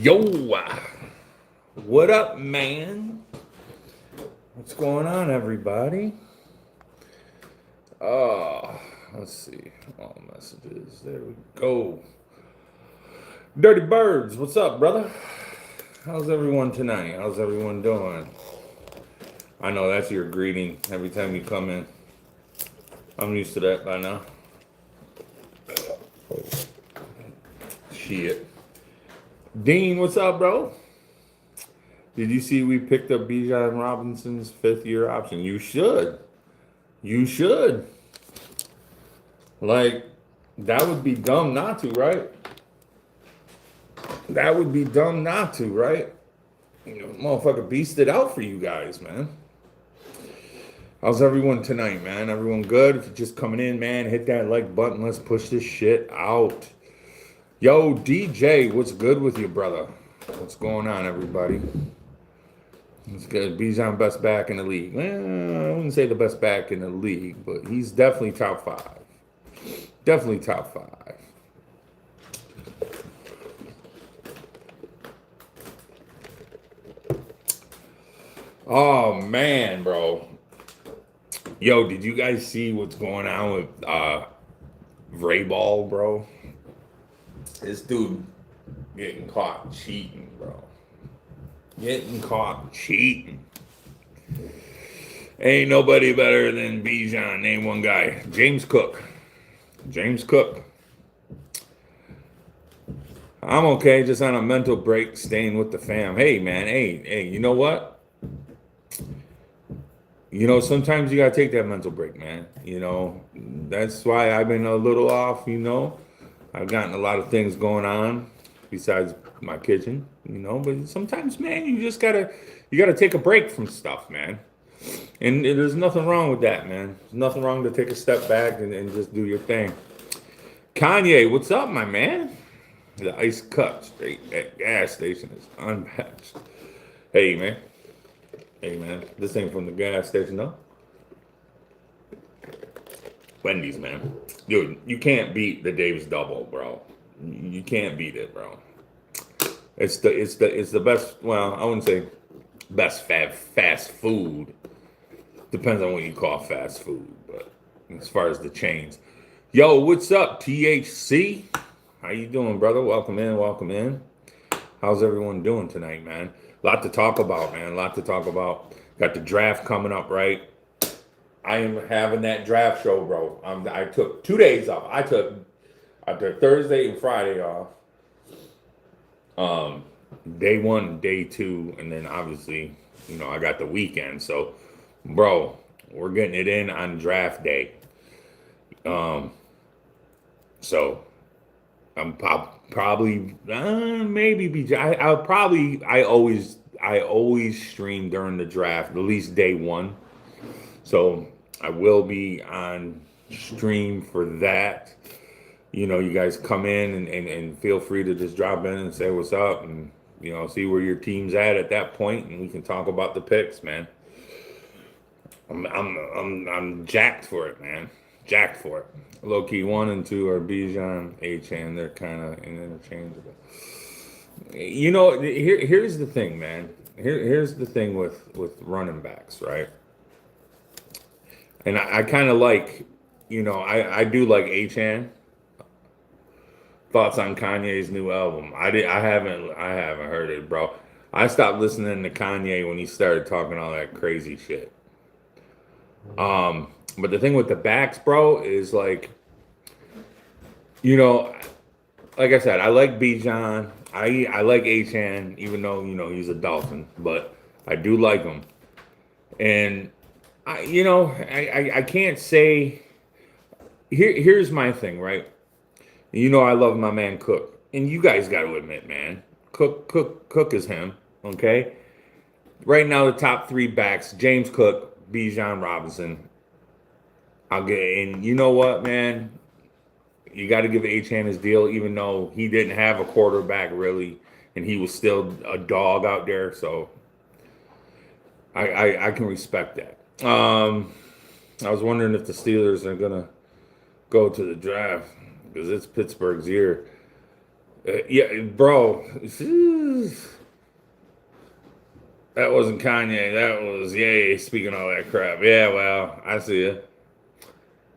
Yo, what up, man? What's going on, everybody? Let's see. All messages. There we go. Dirty Birds, what's up, brother? How's everyone tonight? How's everyone doing? I know that's your greeting every time you come in. I'm used to that by now. Shit. Dean, what's up, bro? Did you see we picked up Bijan Robinson's 5th-year option? You should. You should. Like, that would be dumb not to, right? That would be dumb not to, right? You know, motherfucker beasted out for you guys, man. How's everyone tonight, man? Everyone good? If you're just coming in, man, hit that like button. Let's push this shit out. Yo, DJ, what's good with you, brother? What's going on, everybody? It's good. Bijan best back in the league. Well, I wouldn't say the best back in the league, but he's definitely top 5. Definitely top 5. Oh man, bro. Yo, did you guys see what's going on with Vrayball, bro? This dude getting caught cheating, bro. Getting caught cheating. Ain't nobody better than Bijan. Name one guy. James Cook. James Cook. I'm okay, just on a mental break, staying with the fam. Hey, man. Hey, you know what? You know, sometimes you gotta take that mental break, man. You know, that's why I've been a little off, you know. I've gotten a lot of things going on besides my kitchen, you know, but sometimes, man, you gotta take a break from stuff, man. And there's nothing wrong with that, man. There's nothing wrong to take a step back and just do your thing. Kanye, what's up, my man? The ice cup straight at gas station is unmatched. Hey, man. Hey, man. This ain't from the gas station, though. Wendy's, man. Dude, you can't beat the Dave's Double, bro. You can't beat it, bro. It's the best. Well, I wouldn't say best fast food. Depends on what you call fast food, but as far as the chains. Yo, what's up, THC? How you doing, brother? Welcome in, welcome in. How's everyone doing tonight, man? A lot to talk about, man. A lot to talk about. Got the draft coming up, right? I am having that draft show, bro. I took 2 days off. I took Thursday and Friday off. Day 1, day 2, and then obviously, you know, I got the weekend. So, bro, we're getting it in on draft day. So I'm probably maybe be. I always stream during the draft, at least day 1. So I will be on stream for that. You know, you guys come in and feel free to just drop in and say what's up and, you know, see where your team's at that point, and we can talk about the picks, man. I'm jacked for it, man. Jacked for it. Low key 1 and 2 are Bijan, Achane. They're kind of interchangeable. You know, here's the thing, man. Here's the thing with running backs, right? And I kind of like, you know, I do like Achane. Thoughts on Kanye's new album? I haven't heard it, bro. I stopped listening to Kanye when he started talking all that crazy shit. But the thing with the backs, bro, is like, you know, like I said, I like Bijan. I like Achane, even though, you know, he's a Dolphin, but I do like him. And I can't say. Here's my thing, right? You know, I love my man Cook, and you guys got to admit, man, Cook is him. Okay, right now the top 3 backs: James Cook, Bijan Robinson. I'll get, and you know what, man, you got to give Achane his deal, even though he didn't have a quarterback really, and he was still a dog out there. So I can respect that. I was wondering if the Steelers are gonna go to the draft because it's Pittsburgh's year. Yeah, bro. That wasn't Kanye. That was Ye speaking all that crap. Yeah, well, I see it.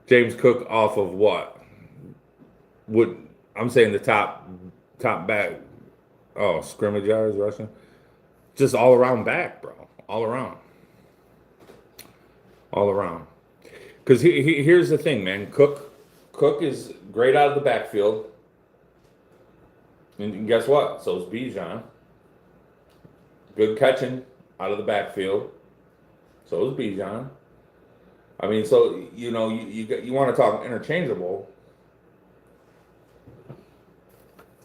James Cook off of what? What I'm saying the top back. Oh, scrimmage yards rushing. Just all around back, bro. All around. All around. Because here's the thing, man. Cook is great out of the backfield. And guess what? So is Bijan. Good catching out of the backfield. So is Bijan. I mean, so you want to talk interchangeable.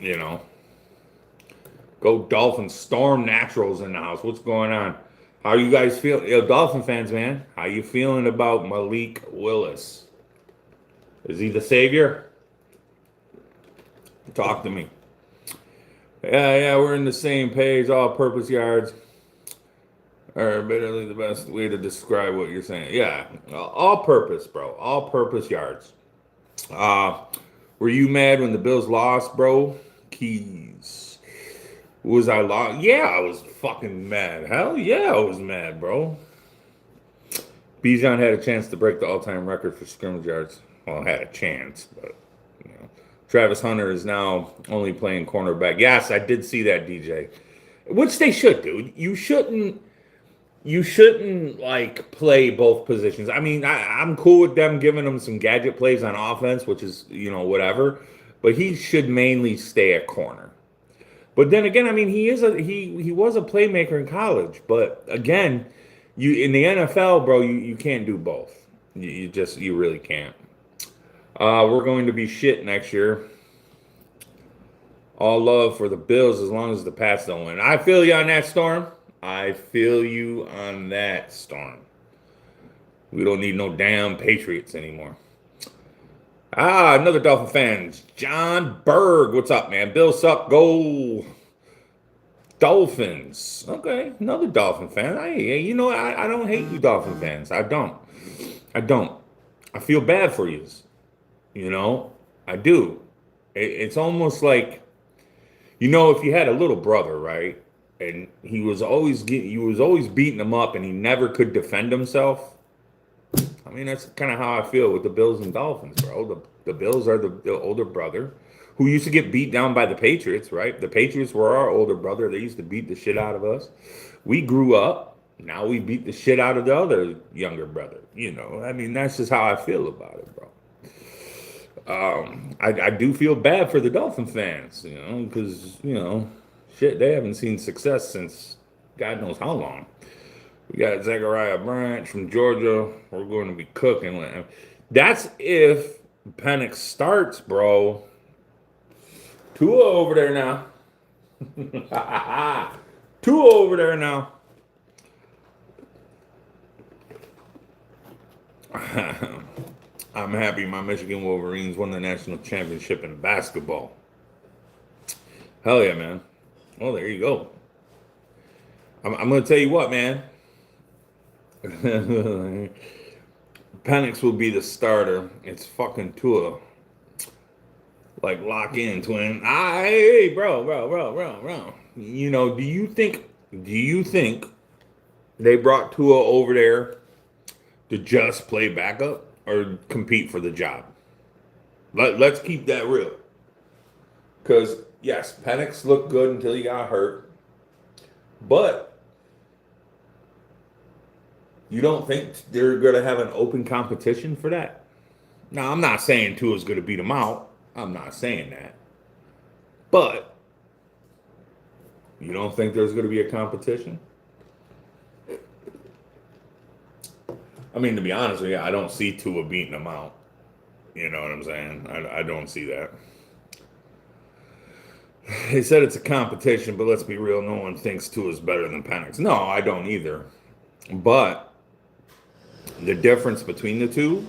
You know, go Dolphins. Storm Naturals in the house. What's going on? How you guys feel? Yo, Dolphin fans, man. How you feeling about Malik Willis? Is he the savior? Talk to me. Yeah, we're in the same page. All-purpose yards are literally the best way to describe what you're saying. Yeah, all-purpose, bro. All-purpose yards. Uh, were you mad when the Bills lost, bro? Keys. Was I lost? Yeah, I was fucking mad. Hell yeah, I was mad, bro. Bijan had a chance to break the all-time record for scrimmage yards. Well, had a chance, but Travis Hunter is now only playing cornerback. Yes, I did see that, DJ. Which they should do. You shouldn't like play both positions. I mean, I'm cool with them giving him some gadget plays on offense, which is, whatever. But he should mainly stay at corner. But then again, I mean, he was a playmaker in college. But again, you in the NFL, bro, you can't do both. You really can't. We're going to be shit next year. All love for the Bills as long as the Pats don't win. I feel you on that, Storm. I feel you on that, Storm. We don't need no damn Patriots anymore. Another Dolphin fan. John Berg. What's up, man? Bills suck. Go Dolphins. Okay, another Dolphin fan. I don't hate you Dolphin fans. I don't. I feel bad for you. I do. It's almost like, if you had a little brother, right? And you was always beating him up and he never could defend himself. I mean, that's kind of how I feel with the Bills and Dolphins, bro. The Bills are the older brother who used to get beat down by the Patriots, right? The Patriots were our older brother. They used to beat the shit out of us. We grew up. Now we beat the shit out of the other younger brother. I mean, that's just how I feel about it, bro. I do feel bad for the Dolphin fans, because, shit, they haven't seen success since God knows how long. We got Zachariah Branch from Georgia. We're going to be cooking. That's if Penix starts, bro. Tua over there now. Tua over there now. I'm happy my Michigan Wolverines won the national championship in basketball. Hell yeah, man. Well, there you go. I'm going to tell you what, man. Penix will be the starter. It's fucking Tua. Like, lock in, twin. Hey, bro. Do you think they brought Tua over there to just play backup or compete for the job? Let's keep that real. Because, yes, Penix looked good until he got hurt. But you don't think they're going to have an open competition for that? Now, I'm not saying Tua's going to beat him out. I'm not saying that. But you don't think there's going to be a competition? I mean, to be honest with you, I don't see Tua beating him out. You know what I'm saying? I don't see that. They said it's a competition, but let's be real. No one thinks Tua's better than Penix. No, I don't either. But the difference between the two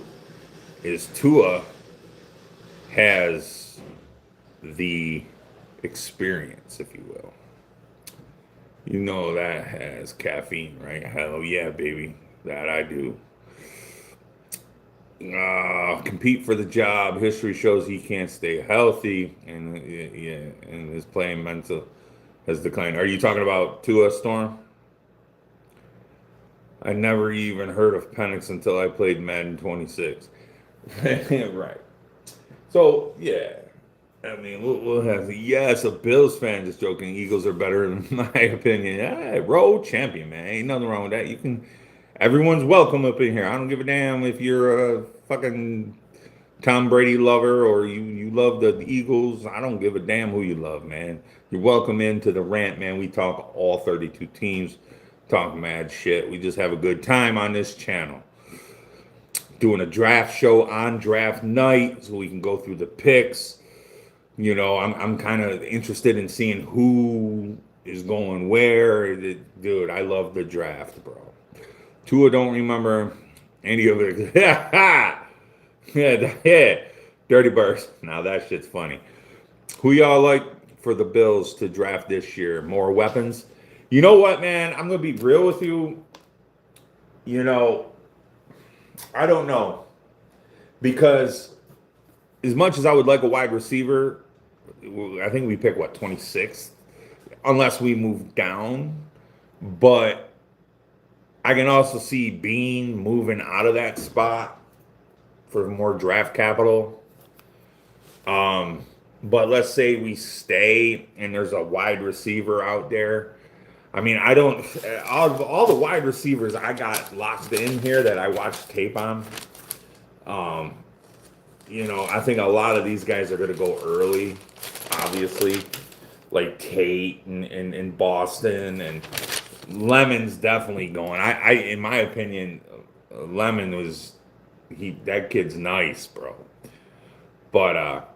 is Tua has the experience, if you will. That has caffeine, right? Hell yeah, baby. That I do. Compete for the job. History shows he can't stay healthy, and yeah, and his playing mental has declined. Are you talking about Tua Storm? I never even heard of Penix until I played Madden 26. Right. So yeah, I mean, we'll have yes, a Bills fan just joking. Eagles are better in my opinion. Yeah, road champion, man. Ain't nothing wrong with that. You can. Everyone's welcome up in here. I don't give a damn if you're a fucking Tom Brady lover or you love the Eagles. I don't give a damn who you love, man. You're welcome into the rant, man. We talk all 32 teams, talk mad shit. We just have a good time on this channel. Doing a draft show on draft night so we can go through the picks. You know, I'm kind of interested in seeing who is going where. Dude, I love the draft, bro. Tua don't remember any of it. Yeah, yeah. Dirty Birds. Now that shit's funny. Who y'all like for the Bills to draft this year? More weapons? You know what, man? I'm gonna be real with you. You know, I don't know. Because as much as I would like a wide receiver, I think we pick what, 26th? Unless we move down. But I can also see Bean moving out of that spot for more draft capital. But let's say we stay and there's a wide receiver out there. I mean, I don't all the wide receivers I got locked in here that I watched tape on. Um, you know, I think a lot of these guys are gonna go early, obviously. Like Tate and Boston and Lemon's definitely going. I in my opinion, Lemon was that kid's nice, bro. But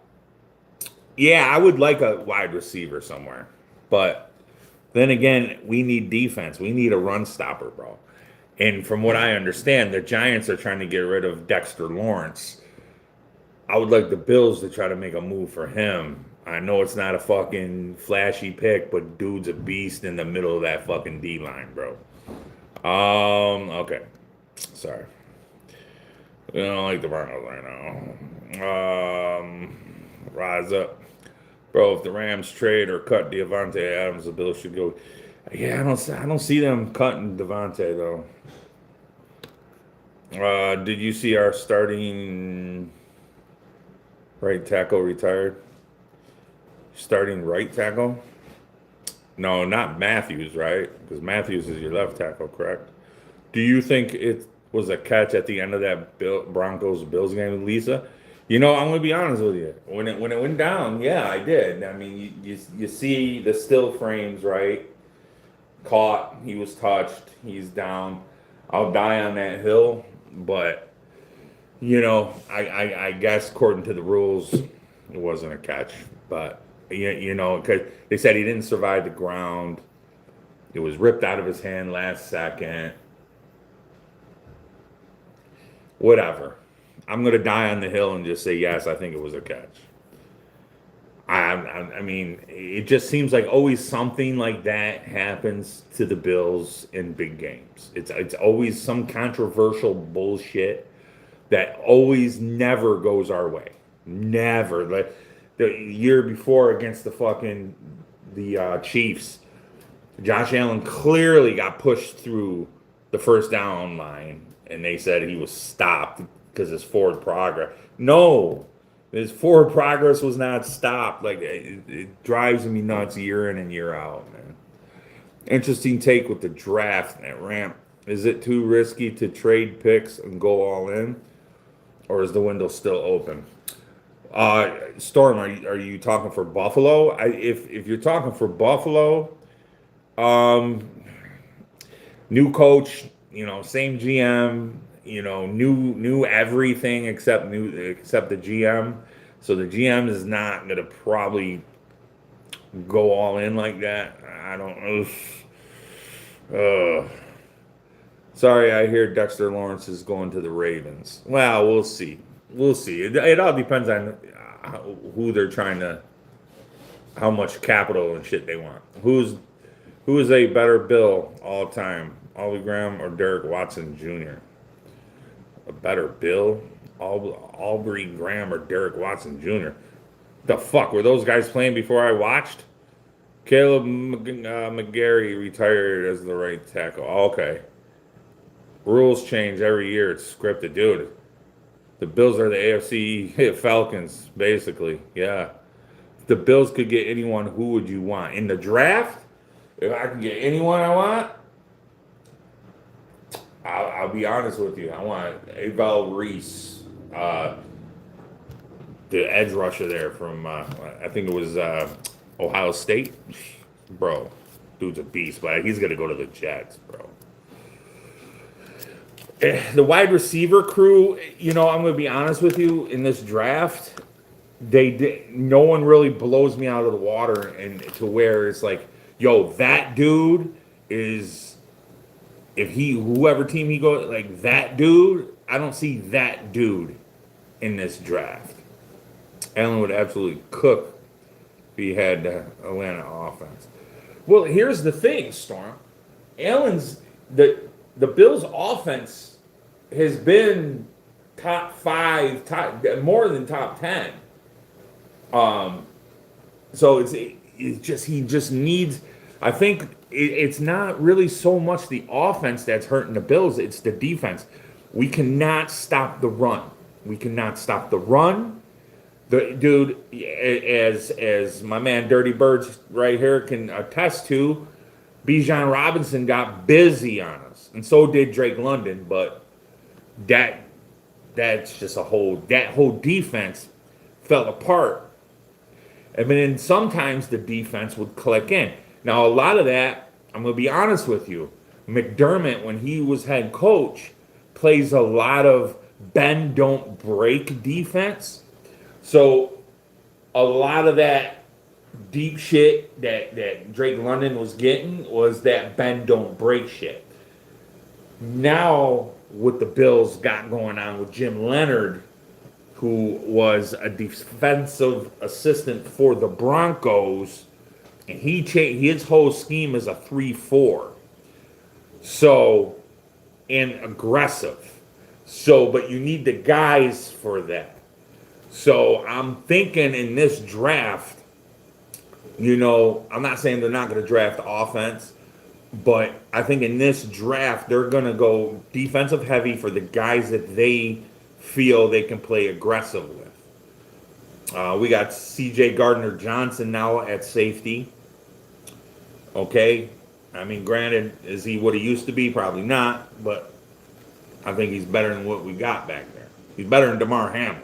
yeah, I would like a wide receiver somewhere. But then again, we need defense. We need a run stopper, bro. And from what I understand, the Giants are trying to get rid of Dexter Lawrence. I would like the Bills to try to make a move for him. I know it's not a fucking flashy pick, but dude's a beast in the middle of that fucking D line, bro. Okay. Sorry. I don't like the Broncos right now. Rise up. Bro, if the Rams trade or cut Devontae Adams, the Bills should go. Yeah, I don't see them cutting Devontae though. Did you see our starting right tackle retired? Starting right tackle? No, not Matthews, right? Because Matthews is your left tackle, correct? Do you think it was a catch at the end of that Broncos Bills game with Lisa? You know, I'm gonna be honest with you. When it went down, yeah, I did. I mean, you see the still frames, right? Caught, he was touched, he's down. I'll die on that hill, but you know, I guess according to the rules, it wasn't a catch. But you know, because they said he didn't survive the ground. It was ripped out of his hand last second. Whatever. I'm gonna die on the hill and just say yes. I think it was a catch. I mean, it just seems like always something like that happens to the Bills in big games. It's always some controversial bullshit that always never goes our way. Never. Like the year before against the Chiefs, Josh Allen clearly got pushed through the first down line, and they said he was stopped because his forward progress. No, his forward progress was not stopped. Like it drives me nuts year in and year out, man. Interesting take with the draft at ramp. Is it too risky to trade picks and go all in, or is the window still open? Storm, are you talking for Buffalo? If you're talking for Buffalo, um, new coach, you know, same GM, you know, new everything except the GM. So the GM is not gonna probably go all in like that. I don't know. Sorry, I hear Dexter Lawrence is going to the Ravens. Well, we'll see. We'll see. It all depends on who they're trying to, how much capital and shit they want. Who is a better Bill all time, Ollie Graham or Derek Watson Jr.? a better Bill, Aubrey Graham or Derek Watson Jr. The fuck were those guys playing before I watched? Caleb McGarry retired as the right tackle. Okay. Rules change every year. It's scripted, dude. The Bills are the AFC Falcons, basically. Yeah. If the Bills could get anyone, who would you want in the draft? If I can get anyone I want, I'll be honest with you. I want Avel Reese, the edge rusher there from I think it was Ohio State. Bro, dude's a beast, but he's gonna go to the Jets, bro. The wide receiver crew, I'm gonna be honest with you. In this draft, no one really blows me out of the water, and to where it's like, yo, that dude is, whoever team he goes, like that dude, I don't see that dude in this draft. Allen would absolutely cook if he had Atlanta offense. Well, here's the thing, Storm. Allen's the Bills' offense has been top 5, more than top 10. So it's just he just needs. I think it's not really so much the offense that's hurting the Bills; it's the defense. We cannot stop the run. We cannot stop the run. The dude, as my man Dirty Birds right here can attest to, Bijan Robinson got busy on us, and so did Drake London. But that's just that whole defense fell apart. I mean, and sometimes the defense would click in. Now, a lot of that, I'm going to be honest with you, McDermott, when he was head coach, plays a lot of bend, don't break defense. So, a lot of that deep shit that Drake London was getting was that bend, don't break shit. Now, what the Bills got going on with Jim Leonard, who was a defensive assistant for the Broncos, and he changed his whole scheme is a 3-4. So, and aggressive. So, but you need the guys for that. So, I'm thinking in this draft, I'm not saying they're not going to draft offense, but I think in this draft, they're going to go defensive heavy for the guys that they feel they can play aggressive with. We got C.J. Gardner-Johnson now at safety. Okay. I mean, granted, is he what he used to be? Probably not, but I think he's better than what we got back there. He's better than Damar Hamlin.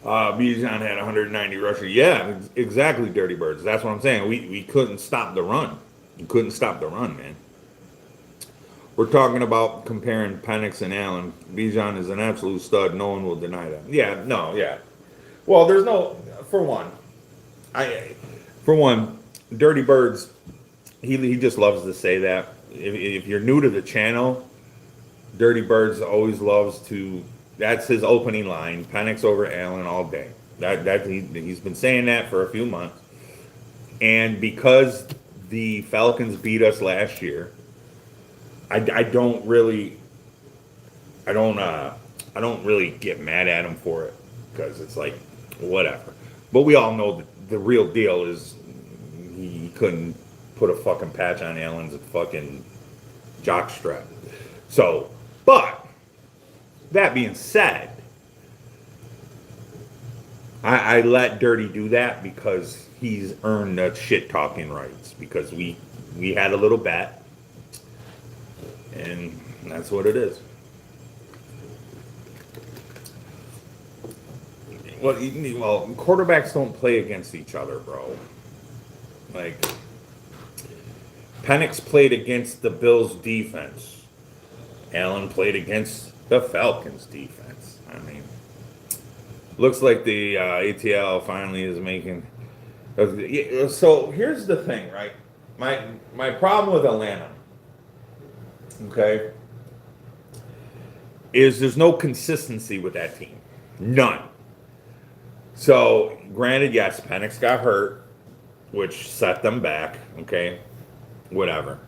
Bijan had 190 rushers. Yeah, exactly, Dirty Birds. That's what I'm saying. We couldn't stop the run. You couldn't stop the run, man. We're talking about comparing Penix and Allen. Bijan is an absolute stud. No one will deny that. Yeah. Well, there's no, for one, Dirty Birds, he just loves to say that. If you're new to the channel, Dirty Birds always loves to, that's his opening line, Penix over Allen all day. He's been saying that for a few months. And because the Falcons beat us last year, I don't really get mad at him for it, because it's like whatever. But we all know that the real deal is he couldn't put a fucking patch on Allen's fucking jockstrap. So, but that being said, I let Dirty do that because he's earned the shit talking rights, because we had a little bet. And that's what it is. Well, quarterbacks don't play against each other, bro. Like, Penix played against the Bills' defense. Allen played against the Falcons' defense. I mean, looks like the ATL finally is making. So here's the thing, right? My problem with Atlanta, okay, is there's no consistency with that team. None. So, granted, yes, Penix got hurt, which set them back, okay, whatever.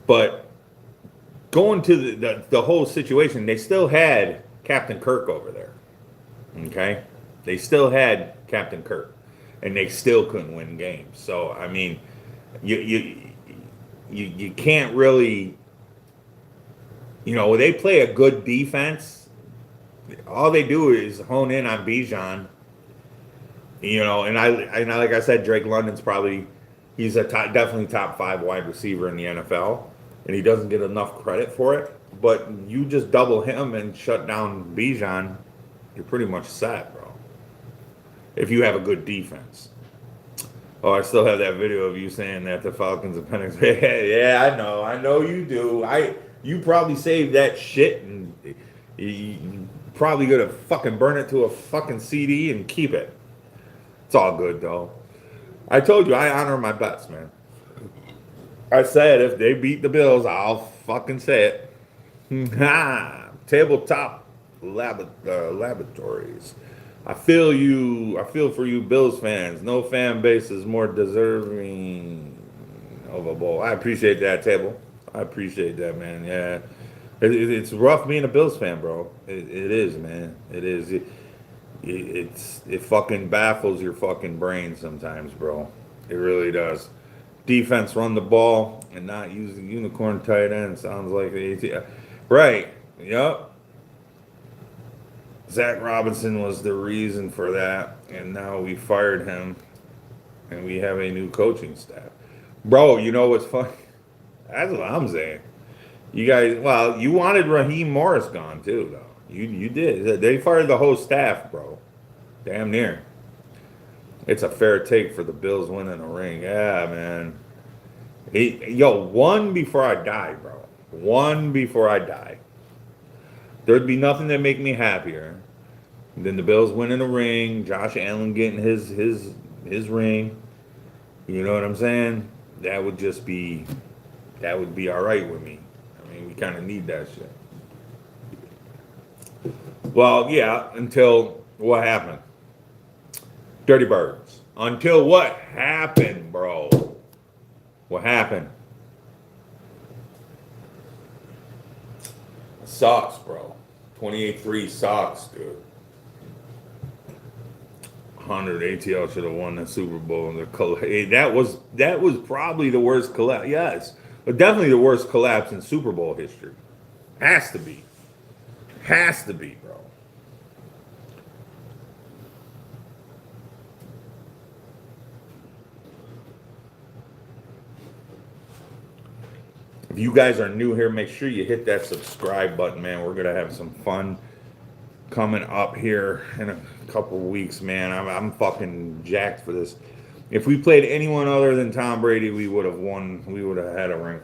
But going to the whole situation, they still had Captain Kirk over there. Okay, they still had Captain Kirk, and they still couldn't win games. So I mean, you can't really, they play a good defense. All they do is hone in on Bijan. And like I said, Drake London's probably he's definitely top 5 wide receiver in the NFL, and he doesn't get enough credit for it. But you just double him and shut down Bijan, you're pretty much set, bro. If you have a good defense. Oh, I still have that video of you saying that the Falcons and Penix. Yeah, I know you do. You probably saved that shit and you probably gonna fucking burn it to a fucking CD and keep it. It's all good though. I told you I honor my bets, man. I said if they beat the Bills, I'll fucking say it. Tabletop laboratories. I feel you. I feel for you, Bills fans. No fan base is more deserving of a bowl. I appreciate that, Table. I appreciate that, man. Yeah, it's rough being a Bills fan, bro. It is, man. It is. It fucking baffles your fucking brain sometimes, bro. It really does. Defense run the ball and not use the unicorn tight end. Sounds like the ATL. Right. Yep. Zach Robinson was the reason for that, and now we fired him, and we have a new coaching staff. Bro, you know what's funny? That's what I'm saying. You guys, well, you wanted Raheem Morris gone too, though. You did. They fired the whole staff, bro. Damn near. It's a fair take for the Bills winning a ring. Yeah, man. One before I die, bro. One before I die. There'd be nothing that make me happier than the Bills winning a ring, Josh Allen getting his ring. You know what I'm saying? That would be all right with me. I mean, we kind of need that shit. Well, yeah, until what happened? Dirty Birds. Until what happened, bro? What happened? Sucks, bro. 28-3 sucks, dude. 100 ATL should have won the Super Bowl. And that was probably the worst collapse. Yes, but definitely the worst collapse in Super Bowl history. Has to be. Has to be, bro. If you guys are new here, make sure you hit that subscribe button, man. We're gonna have some fun coming up here in a couple weeks, man. I'm fucking jacked for this. If we played anyone other than Tom Brady, we would have won. We would have had a ring.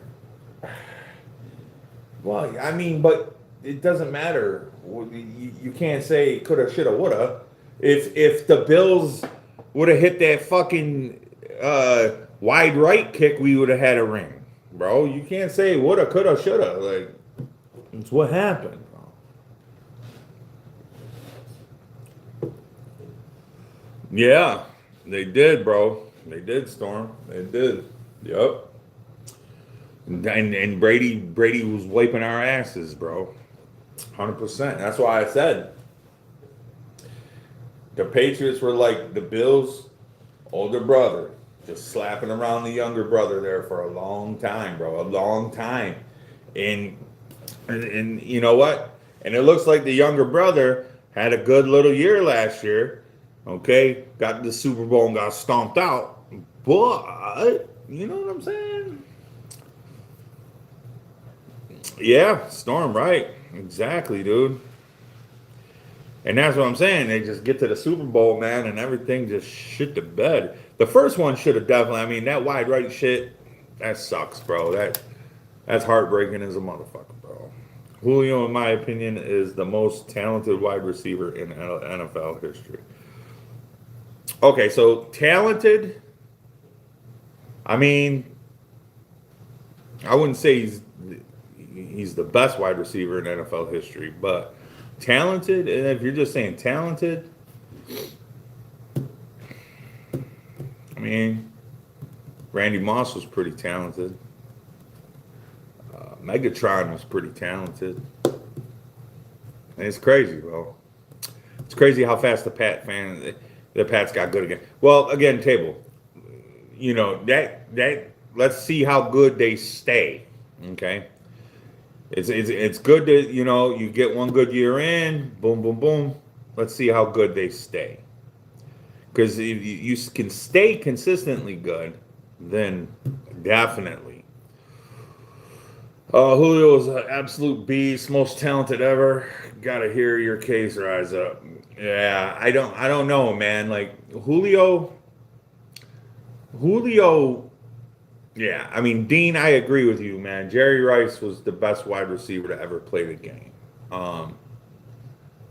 Well, I mean, but it doesn't matter. You can't say coulda, shoulda, woulda. If the Bills would have hit that fucking wide right kick, we would have had a ring. Bro, you can't say woulda, coulda, shoulda. Like, it's what happened, bro. Yeah, they did, bro. They did, Storm. They did. Yep. And Brady was wiping our asses, bro. 100%. That's why I said the Patriots were like the Bills' older brother. Just slapping around the younger brother there for a long time, bro. A long time. And you know what? And it looks like the younger brother had a good little year last year. Okay? Got to the Super Bowl and got stomped out. But, you know what I'm saying? Yeah, Storm, right. Exactly, dude. And that's what I'm saying. They just get to the Super Bowl, man, and everything just shit to bed. The first one should have definitely, I mean, that wide right shit, that sucks, bro. That's heartbreaking as a motherfucker, bro. Julio, in my opinion, is the most talented wide receiver in NFL history. Okay, so talented, I mean, I wouldn't say he's the best wide receiver in NFL history, but talented, and if you're just saying talented, I mean, Randy Moss was pretty talented. Megatron was pretty talented. And it's crazy, bro. It's crazy how fast the Pats got good again. Well, again, table. That let's see how good they stay. Okay. It's good to you get one good year in, boom, boom, boom. Let's see how good they stay. Because if you can stay consistently good, then definitely. Julio is an absolute beast, most talented ever. Gotta hear your case, rise up. Yeah, I don't know, man. Like Julio. Yeah, I mean Dean, I agree with you, man. Jerry Rice was the best wide receiver to ever play the game. Um,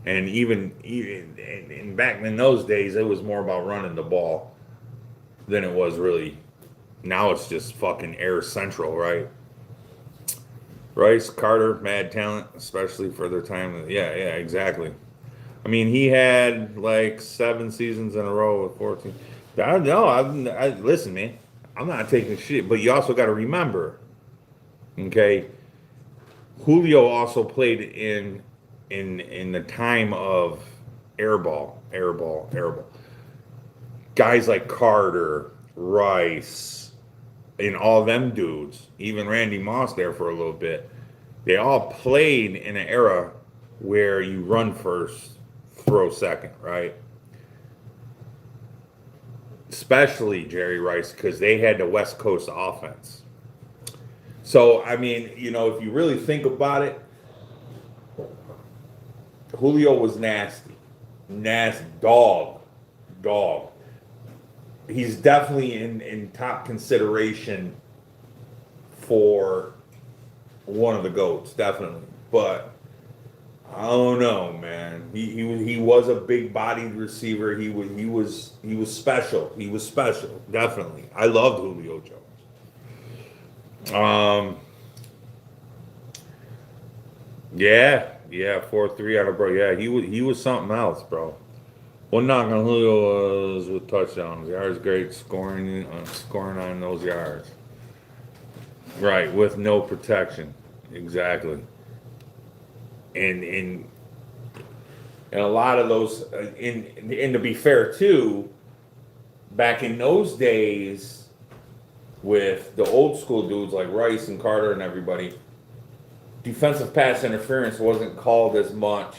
and even and back in those days, it was more about running the ball than it was really. Now it's just fucking air central, right? Rice, Carter, mad talent, especially for their time. Yeah, exactly. I mean, he had like 7 seasons in a row with 14. I know. Listen, man. I'm not taking shit, but you also got to remember, okay? Julio also played in the time of airball. Guys like Carter, Rice, and all them dudes, even Randy Moss there for a little bit. They all played in an era where you run first, throw second, right? Especially Jerry Rice because they had the West Coast offense. So, I mean, if you really think about it, Julio was nasty. Nasty. Dog. He's definitely in top consideration for one of the GOATs, definitely. But I don't know, man. He was a big bodied receiver. He was special. He was special, definitely. I loved Julio Jones. Yeah, 4-3 on a bro. Yeah, he was something else, bro. One knock on Julio was with touchdowns. Yards great, scoring on those yards. Right, with no protection. Exactly. And a lot of those, and to be fair too, back in those days, with the old school dudes like Rice and Carter and everybody, defensive pass interference wasn't called as much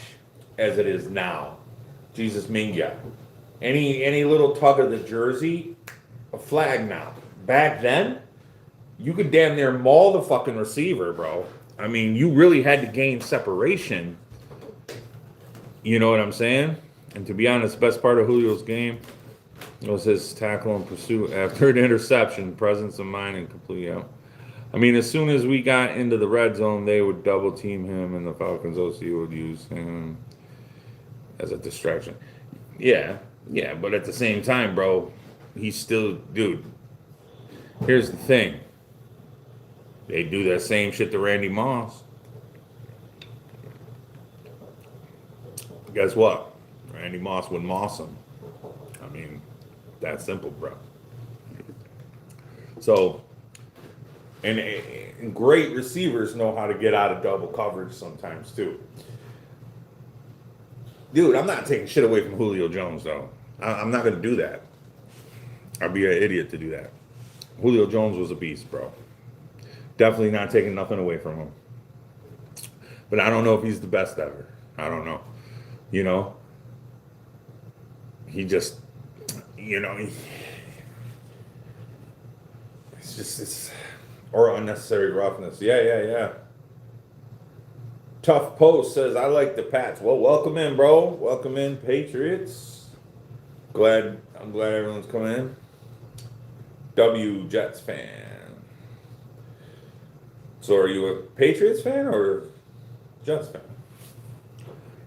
as it is now. Jesus Minga. Any little tug of the jersey, a flag now. Back then, you could damn near maul the fucking receiver, bro. I mean, you really had to gain separation. You know what I'm saying? And to be honest, the best part of Julio's game was his tackle and pursuit after an interception, presence of mind, and complete out. I mean, as soon as we got into the red zone, they would double team him, and the Falcons OC would use him as a distraction. Yeah, but at the same time, bro, he's still, dude. Here's the thing. They do that same shit to Randy Moss. Guess what? Randy Moss would moss him. I mean, that's simple, bro. So, and great receivers know how to get out of double coverage sometimes too. Dude, I'm not taking shit away from Julio Jones though. I'm not gonna do that. I'd be an idiot to do that. Julio Jones was a beast, bro. Definitely not taking nothing away from him. But I don't know if he's the best ever. I don't know. You know? He just, it's or unnecessary roughness. Yeah. Tough Post says, I like the Pats. Well, welcome in, bro. Welcome in, Patriots. I'm glad everyone's coming in. W Jets fan. So are you a Patriots fan or Jets fan?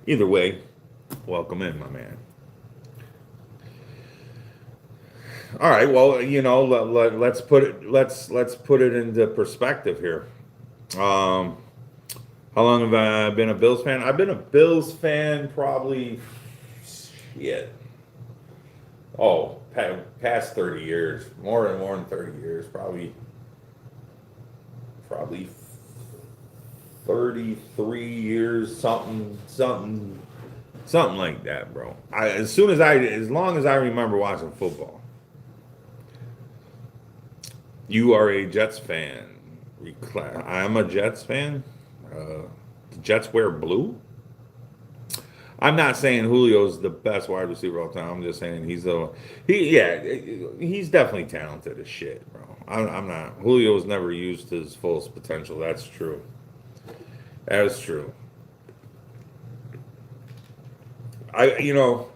Either way, welcome in, my man. All right, well, let's put it into perspective here. How long have I been a Bills fan? I've been a Bills fan probably past 30 years, more than 30 years, probably 33 years, something like that, bro. As long as I remember watching football. You are a Jets fan. I'm a Jets fan. The Jets wear blue. I'm not saying Julio's the best wide receiver of all time. I'm just saying he's definitely talented as shit, bro. I'm not. Julio's never used his fullest potential. That's true. That is true. You know,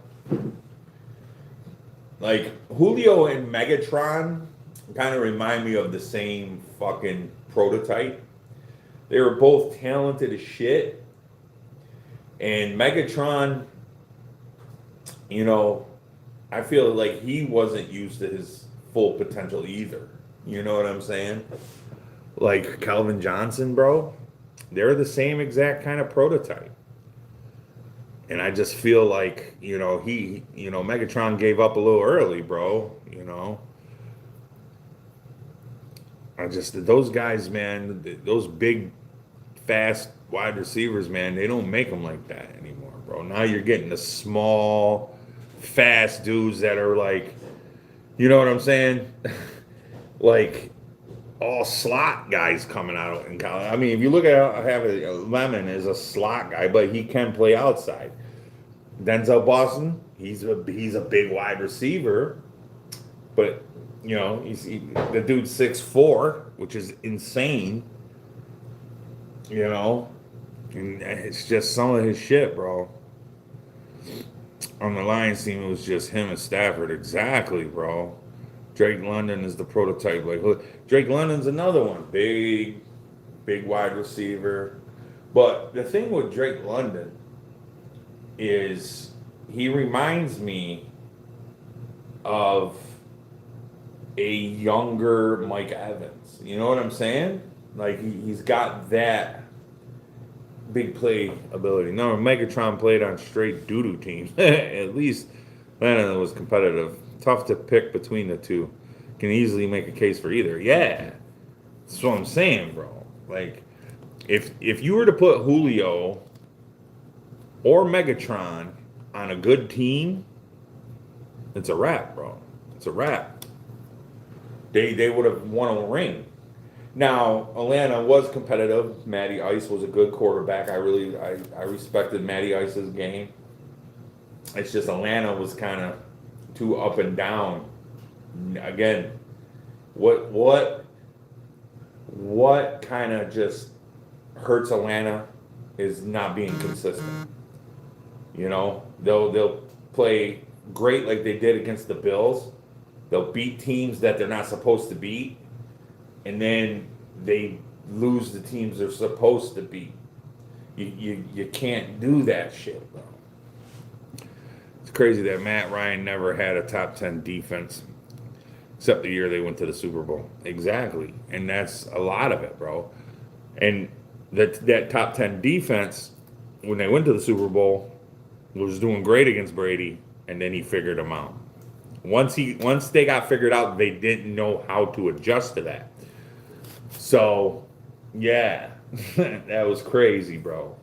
like Julio and Megatron kind of remind me of the same fucking prototype. They were both talented as shit. And Megatron, you know, I feel like he wasn't used to his full potential either. You know what I'm saying? Like Calvin Johnson, bro. They're the same exact kind of prototype. And I just feel like, Megatron gave up a little early, bro. Those guys, man, those big, fast wide receivers, man, they don't make them like that anymore, bro. Now you're getting the small, fast dudes that are like, you know what I'm saying? Like all slot guys coming out in college. I mean, if you look at Lemon is a slot guy, but he can play outside. Denzel Boston, he's a big wide receiver, but the dude's 6'4", which is insane. And it's just some of his shit, bro. On the Lions team, it was just him and Stafford. Exactly, bro. Drake London is the prototype. Like Drake London's another one. Big wide receiver. But the thing with Drake London is he reminds me of a younger Mike Evans. You know what I'm saying? Like he's got that big play ability. No, Megatron played on straight doo-doo teams. At least Lennon was competitive. Tough to pick between the two. Can easily make a case for either. Yeah. That's what I'm saying, bro. Like, if you were to put Julio or Megatron on a good team, it's a wrap, bro. It's a wrap. They would have won a ring. Now, Atlanta was competitive. Matty Ice was a good quarterback. I respected Matty Ice's game. It's just Atlanta was kind of too up and down. Again, what kind of just hurts Atlanta is not being consistent. They'll play great like they did against the Bills. They'll beat teams that they're not supposed to beat. And then they lose the teams they're supposed to beat. You can't do that shit, bro. It's crazy that Matt Ryan never had a top 10 defense, except the year they went to the Super Bowl. Exactly. And that's a lot of it, bro. And that top 10 defense, when they went to the Super Bowl, was doing great against Brady, and then he figured them out. Once they got figured out, they didn't know how to adjust to that. So, yeah, that was crazy, bro.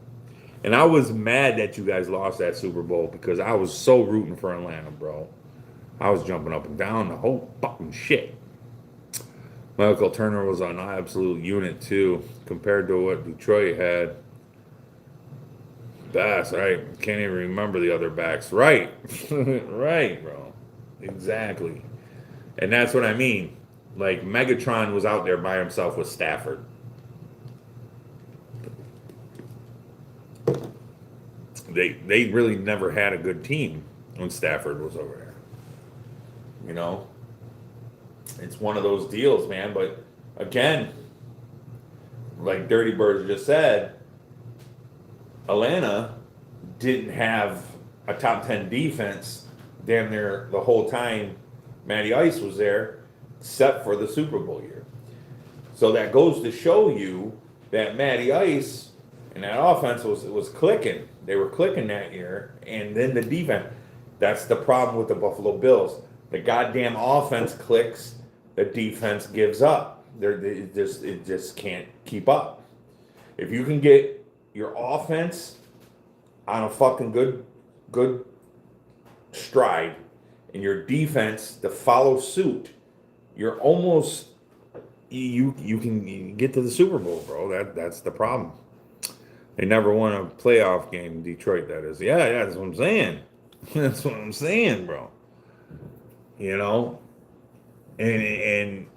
And I was mad that you guys lost that Super Bowl because I was so rooting for Atlanta, bro. I was jumping up and down the whole fucking shit. Michael Turner was an absolute unit, too, compared to what Detroit had. That's right. Can't even remember the other backs. Right. Right, bro. Exactly. And that's what I mean. Like, Megatron was out there by himself with Stafford. They really never had a good team when Stafford was over there. It's one of those deals, man. But, again, like Dirty Birds just said, Atlanta didn't have a top 10 defense damn near the whole time Matty Ice was there, except for the Super Bowl year. So that goes to show you that Matty Ice and that offense was clicking. They were clicking that year. And then the defense. That's the problem with the Buffalo Bills. The goddamn offense clicks. The defense gives up. It just can't keep up. If you can get your offense on a fucking good stride and your defense to follow suit, you're almost you can get to the Super Bowl, bro. That's the problem. They never won a playoff game in Detroit, that is. Yeah, that's what I'm saying. That's what I'm saying, bro. You know? And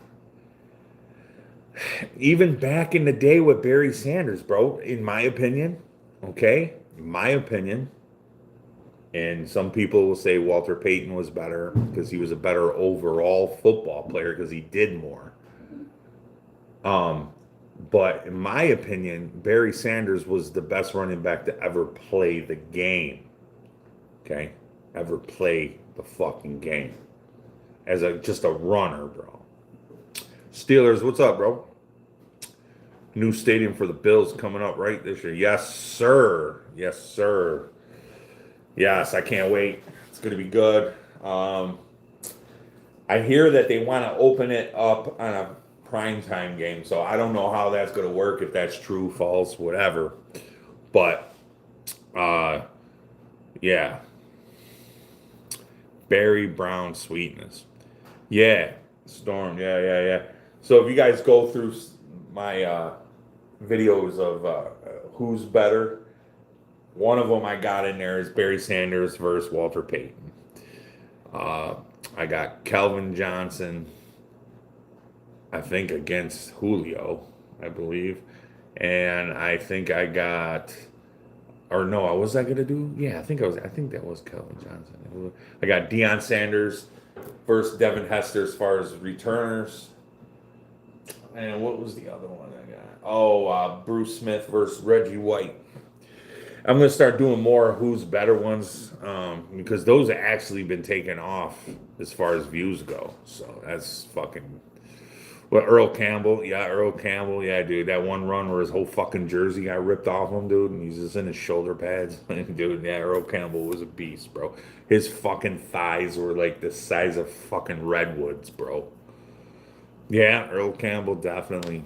even back in the day with Barry Sanders, bro, in my opinion, okay? In my opinion, and some people will say Walter Payton was better because he was a better overall football player because he did more. But in my opinion, Barry Sanders was the best running back to ever play the game. Okay? Ever play the fucking game. As just a runner, bro. Steelers, what's up, bro? New stadium for the Bills coming up right this year. Yes, sir. Yes, sir. Yes, I can't wait. It's going to be good. I hear that they want to open it up on a primetime game, so I don't know how that's going to work, if that's true, false, whatever. But, yeah. Barry Brown sweetness. Yeah, Storm. Yeah. So if you guys go through my videos of who's better, one of them I got in there is Barry Sanders versus Walter Payton. I got Calvin Johnson, I think, against Julio, I believe. And I think I got, or no, what was I gonna do? Yeah, I think that was Calvin Johnson. I got Deion Sanders versus Devin Hester as far as returners. And what was the other one I got? Oh, Bruce Smith versus Reggie White. I'm going to start doing more who's better ones, because those have actually been taken off as far as views go. So that's fucking... Well, Earl Campbell, yeah, dude. That one run where his whole fucking jersey got ripped off him, dude, and he's just in his shoulder pads. Dude, yeah, Earl Campbell was a beast, bro. His fucking thighs were like the size of fucking redwoods, bro. Yeah, Earl Campbell, definitely.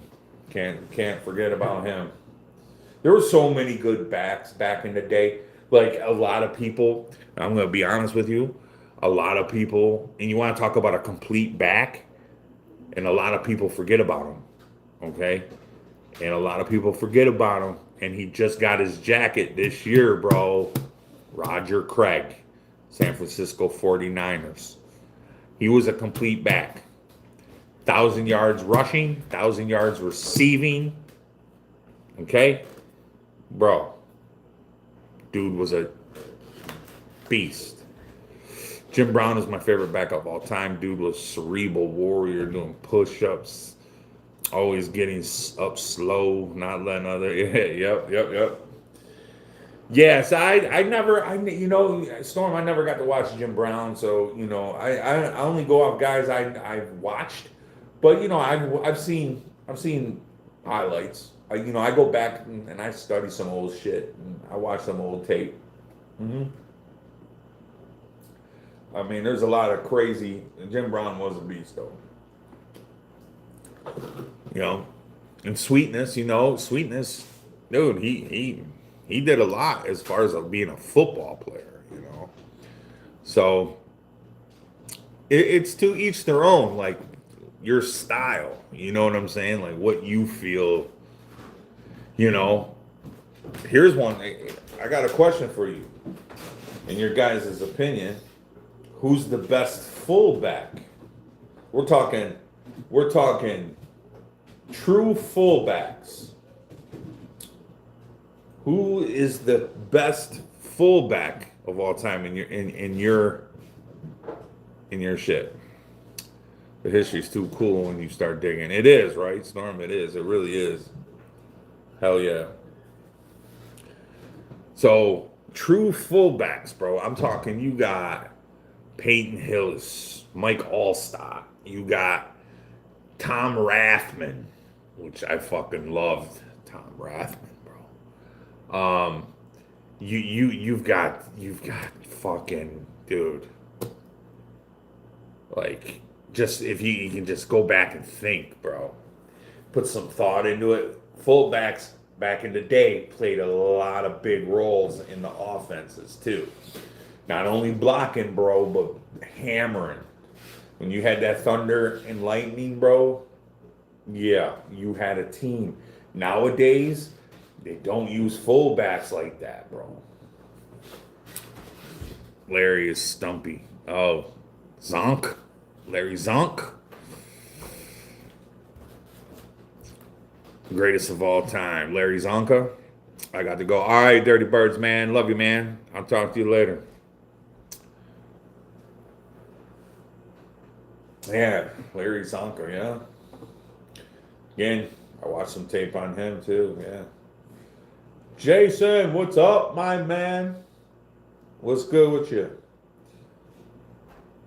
Can't forget about him. There were so many good backs back in the day. Like, a lot of people, I'm going to be honest with you, a lot of people, and you want to talk about a complete back, and a lot of people forget about him, okay? And a lot of people forget about him, and he just got his jacket this year, bro. Roger Craig, San Francisco 49ers. He was a complete back. 1,000 yards rushing, 1,000 yards receiving, okay? Bro, dude was a beast. Jim Brown is my favorite back of all time. Dude was cerebral warrior, doing push-ups, always getting up slow, not letting other. Yep. Yes, I never, Storm. I never got to watch Jim Brown, so I only go off guys I've watched, but I've seen highlights. I go back and I study some old shit, and I watch some old tape. I mean, there's a lot of crazy. Jim Brown was a beast, though. And sweetness, dude. He did a lot as far as being a football player. So it's to each their own. Like your style, you know what I'm saying? Like what you feel. Here's one. I got a question for you. In your guys' opinion, who's the best fullback? We're talking true fullbacks. Who is the best fullback of all time in your shit? The history's too cool when you start digging. It is, right, Storm? It is. It really is. Hell yeah. So, true fullbacks, bro. I'm talking, you got Peyton Hillis, Mike Allstott. You got Tom Rathman, which I fucking loved Tom Rathman, bro. You've got fucking, dude. Like, just if you can just go back and think, bro. Put some thought into it. Fullbacks back in the day, played a lot of big roles in the offenses too. Not only blocking, bro, but hammering. When you had that thunder and lightning, bro, yeah, you had a team. Nowadays, they don't use fullbacks like that, bro. Larry is stumpy. Oh, Zonk? Larry Zonk? Greatest of all time. Larry Zonka. I got to go. All right, Dirty Birds, man. Love you, man. I'll talk to you later. Yeah, Larry Zonka, yeah. Again, I watched some tape on him too, yeah. Jason, what's up, my man? What's good with you?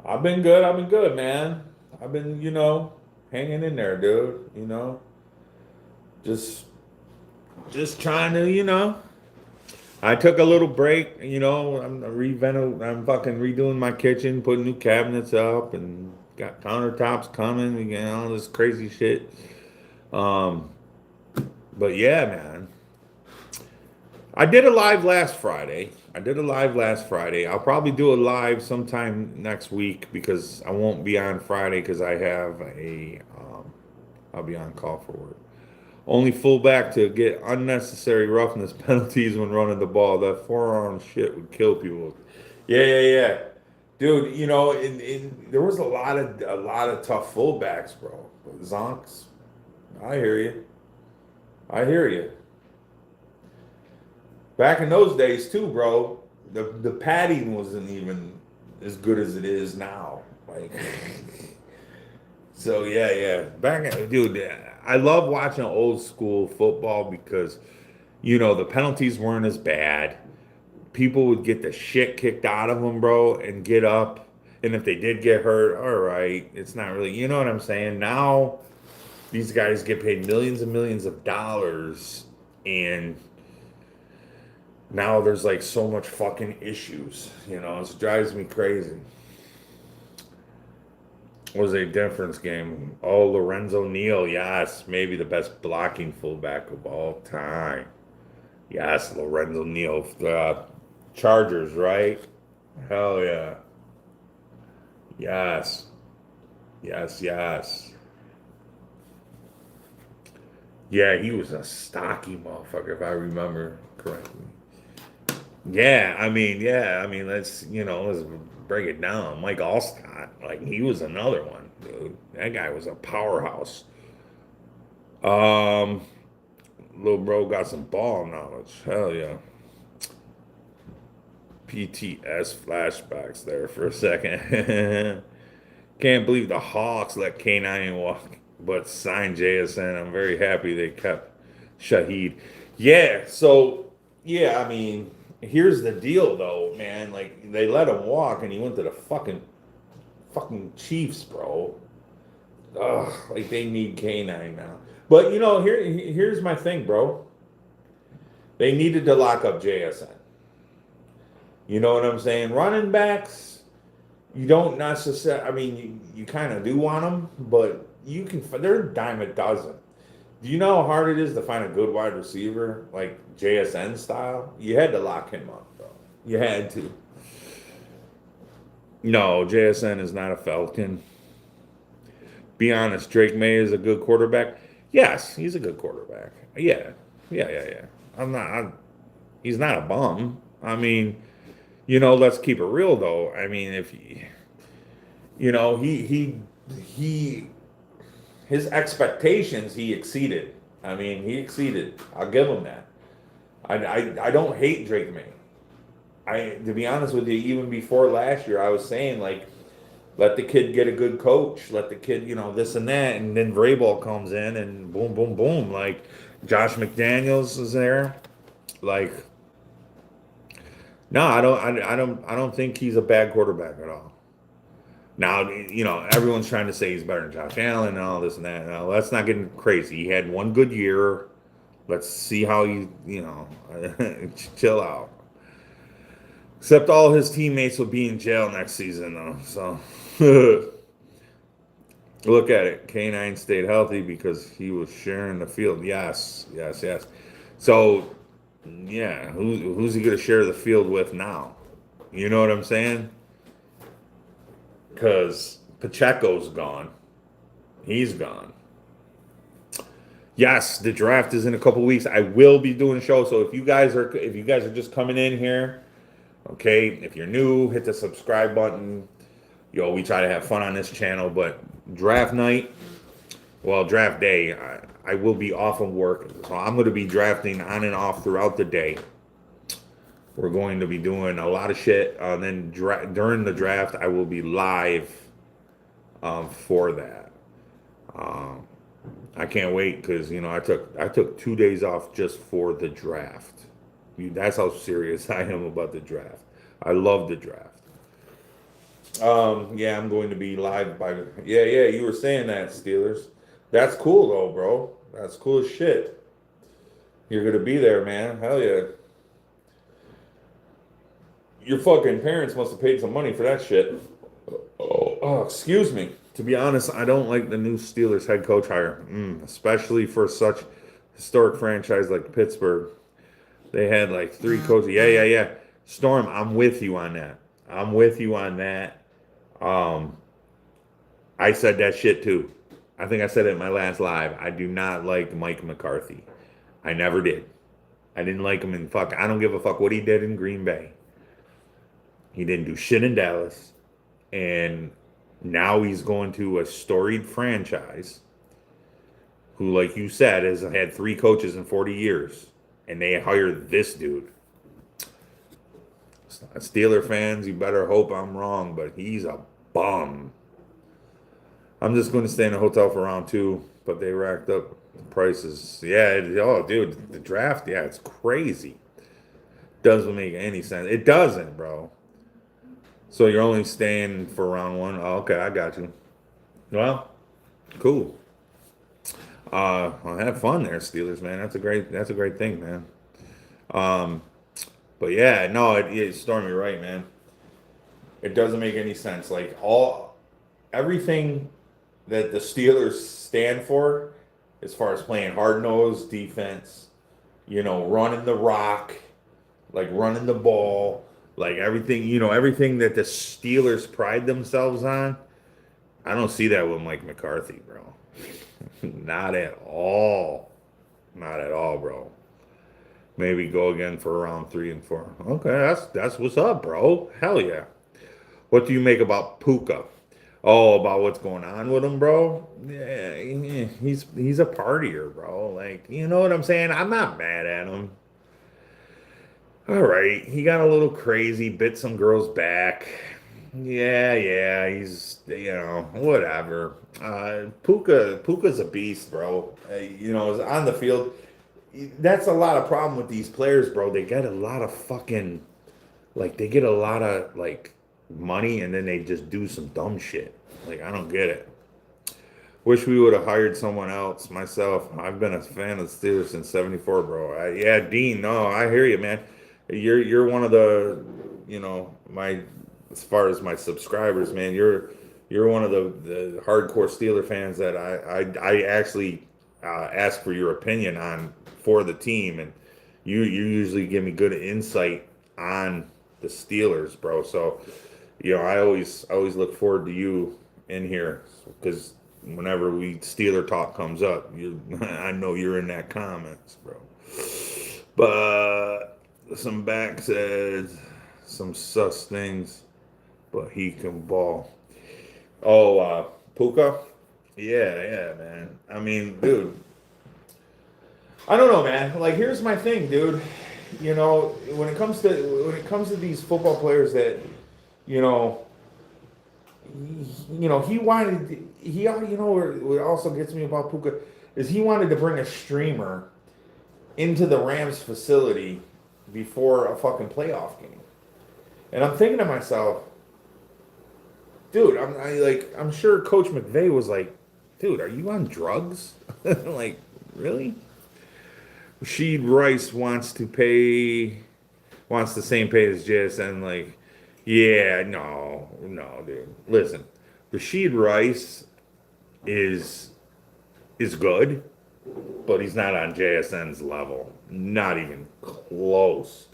I've been good, man. I've been, hanging in there, dude, Just just trying to, I took a little break, I'm fucking redoing my kitchen, putting new cabinets up and got countertops coming, all this crazy shit. Um, but yeah, man. I did a live last Friday. I'll probably do a live sometime next week because I won't be on Friday because I'll be on call for work. Only fullback to get unnecessary roughness penalties when running the ball. That forearm shit would kill people. Yeah, yeah, yeah, dude. There was a lot of tough fullbacks, bro. Zonks. I hear you. I hear you. Back in those days too, bro. The padding wasn't even as good as it is now. Like, so yeah, yeah. Dude, I love watching old school football because the penalties weren't as bad. People would get the shit kicked out of them, bro, and get up. And if they did get hurt, all right, it's not really, you know what I'm saying? Now these guys get paid millions and millions of dollars, and now there's like so much fucking issues. It drives me crazy. Was a difference game. Oh, Lorenzo Neal, yes, maybe the best blocking fullback of all time. Yes, Lorenzo Neal, the Chargers, right? Hell yeah. Yes, yes, yes. Yeah, he was a stocky motherfucker, if I remember correctly. Let's break it down. Mike Allstott, like he was another one, dude. That guy was a powerhouse. Um, Little bro got some ball knowledge. Hell yeah. PTS flashbacks there for a second. Can't believe the Hawks let K9 walk, but signed JSN. I'm very happy they kept Shaheed. Yeah, so yeah, here's the deal though, man. Like they let him walk and he went to the fucking Chiefs, bro. Ugh, like they need K9 now. But here's my thing, bro. They needed to lock up JSN. You know what I'm saying? Running backs, you don't necessarily. You kind of do want them, but you can. They're a dime a dozen. Do you know how hard it is to find a good wide receiver like JSN style? You had to lock him up, bro. You had to. No, JSN is not a Falcon. Be honest, Drake May is a good quarterback. Yes, he's a good quarterback. Yeah, yeah, yeah, yeah. He's not a bum. Let's keep it real though. If he his expectations he exceeded. He exceeded. I'll give him that. I don't hate Drake May. To be honest with you, even before last year, I was saying like, let the kid get a good coach. Let the kid, this and that, and then Vrabel comes in and boom, boom, boom. Like Josh McDaniels is there. Like, no, I don't think he's a bad quarterback at all. Now, everyone's trying to say he's better than Josh Allen and all this and that. Now, let's not get crazy. He had one good year. Let's see how chill out. Except all his teammates will be in jail next season, though. So, look at it. K9 stayed healthy because he was sharing the field. Yes, yes, yes. So, yeah, who's he going to share the field with now? You know what I'm saying? Because Pacheco's gone. He's gone. Yes, the draft is in a couple weeks. I will be doing a show. So if you guys are just coming in here, okay, if you're new, hit the subscribe button. We try to have fun on this channel, but draft night, well, draft day, I will be off of work. So I'm going to be drafting on and off throughout the day. We're going to be doing a lot of shit. Then during the draft, I will be live for that. Um, I can't wait because I took 2 days off just for the draft. That's how serious I am about the draft. I love the draft. Yeah, I'm going to be live by. Yeah. You were saying that, Steelers. That's cool though, bro. That's cool as shit. You're gonna be there, man. Hell yeah. Your fucking parents must have paid some money for that shit. Oh, excuse me. To be honest, I don't like the new Steelers head coach hire, especially for such historic franchise like Pittsburgh. They had like three coaches. Yeah. Storm, I'm with you on that. I'm with you on that. Um, I said that shit too. I think I said it in my last live. I do not like Mike McCarthy. I never did. I didn't like him in fuck. I don't give a fuck what he did in Green Bay. He didn't do shit in Dallas. And now he's going to a storied franchise who, like you said, has had three coaches in 40 years. And they hired this dude. Steeler fans, you better hope I'm wrong, but he's a bum. I'm just going to stay in a hotel for round two, but they racked up the prices. Yeah, dude, the draft, yeah, it's crazy. Doesn't make any sense. It doesn't, bro. So you're only staying for round one? Oh, okay, I got you. Well, cool. Well, have fun there, Steelers, man. That's a great thing, man. Um, but yeah, no, Stormy, right, man. It doesn't make any sense. Like everything that the Steelers stand for, as far as playing hard nosed defense, running the rock, like running the ball, like everything that the Steelers pride themselves on. I don't see that with Mike McCarthy, bro. Not at all. Not at all, bro. Maybe go again for round 3 and 4. Okay, that's what's up, bro. Hell yeah. What do you make about Puka? Oh, about what's going on with him, bro? Yeah, he's a partier, bro. Like, you know what I'm saying? I'm not mad at him. All right, he got a little crazy, bit some girl's back. Yeah, he's whatever. Puka's a beast, bro. Is on the field. That's a lot of problem with these players, bro. They get a lot of fucking they get a lot of money and then they just do some dumb shit. Like I don't get it. Wish we would have hired someone else. Myself, I've been a fan of the Steelers since '74, bro. Yeah, Dean. No, I hear you, man. You're one of the, my as far as my subscribers, man. You're one of the hardcore Steeler fans that I actually ask for your opinion on for the team, and you usually give me good insight on the Steelers, bro. So, I always look forward to you in here because whenever Steeler talk comes up, I know you're in that comments, bro. But some back says some sus things, but he can ball. Oh, Puka? Yeah, man. I mean, dude, I don't know, man. Like, here's my thing, dude. When it comes to these football players that, you know, he wanted. What also gets me about Puka is he wanted to bring a streamer into the Rams facility before a fucking playoff game, and I'm thinking to myself, dude, I'm sure Coach McVay was like, dude, are you on drugs? Like, really? Sheed Rice wants the same pay as JSN. Like, yeah, no, dude. Listen, Rasheed Rice is good. but he's not on JSN's level. Not even close.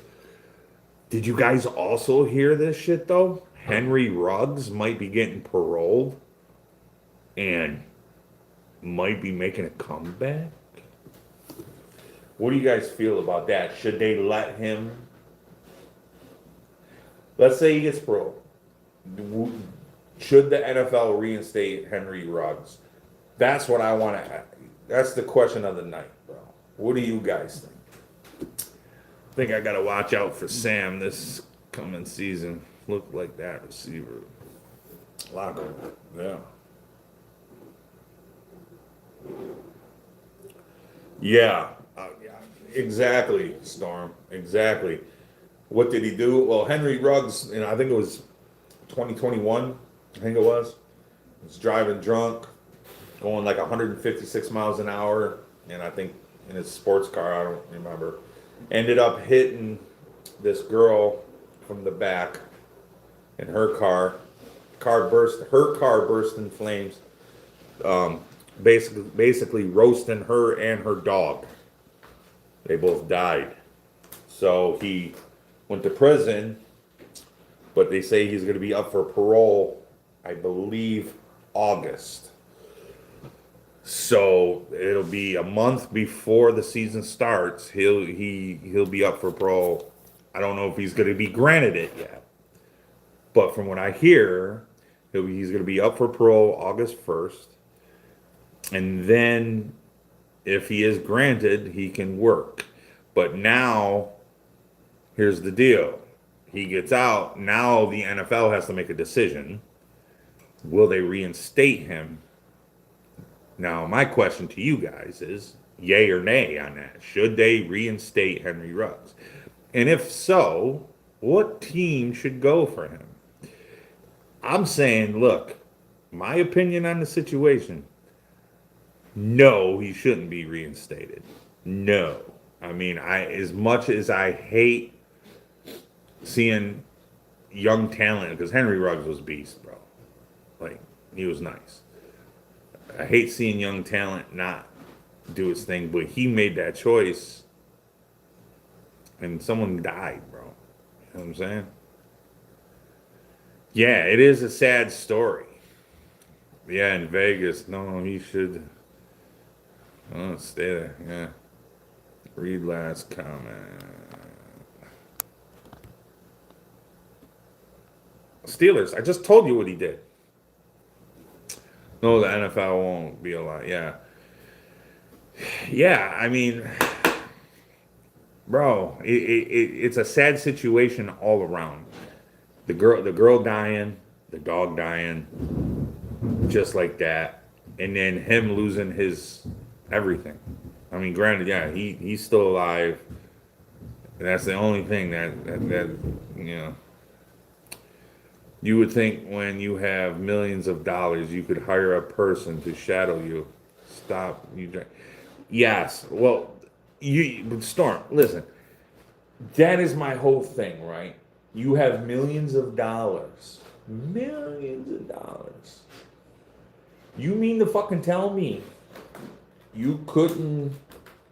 Did you guys also hear this shit though? Henry Ruggs might be getting paroled and might be making a comeback. What do you guys feel about that? Should they let him? Let's say he gets paroled. Should the NFL reinstate Henry Ruggs? That's what I want to. That's the question of the night, bro. What do you guys think? I think I got to watch out for Sam this coming season. Look like that receiver. Locker. Yeah. Yeah. Yeah. Exactly, Storm. Exactly. What did he do? Well, Henry Ruggs, I think it was 2021. I think it was driving drunk, going like 156 miles an hour, and I think in his sports car, I don't remember, ended up hitting this girl from the back in her car. Her car burst in flames, basically roasting her and her dog. They both died. So he went to prison, but they say he's going to be up for parole, I believe, August. So it'll be a month before the season starts. He'll be up for parole. I don't know if he's going to be granted it yet, but from what I hear, he's going to be up for parole August 1st, and then if he is granted, he can work. But now, here's the deal: he gets out. Now the NFL has to make a decision. Will they reinstate him? Now, my question to you guys is, yay or nay on that? Should they reinstate Henry Ruggs? And if so, what team should go for him? I'm saying, look, my opinion on the situation, no, he shouldn't be reinstated. No. I mean, as much as I hate seeing young talent, because Henry Ruggs was beast, bro. Like, he was nice. I hate seeing young talent not do his thing, but he made that choice, and someone died, bro. You know what I'm saying? Yeah, it is a sad story. Yeah, in Vegas, no, he should stay there. Yeah. Read last comment. Steelers, I just told you what he did. No, the NFL won't be a lot. Yeah. Yeah, I mean, bro, it's a sad situation all around. The girl dying, the dog dying, just like that, and then him losing his everything. I mean, granted, yeah, he's still alive. And that's the only thing that you know. You would think when you have millions of dollars, you could hire a person to shadow you. Stop you. Yes. Well, but Storm, listen. That is my whole thing, right? You have millions of dollars. Millions of dollars. You mean to fucking tell me you couldn't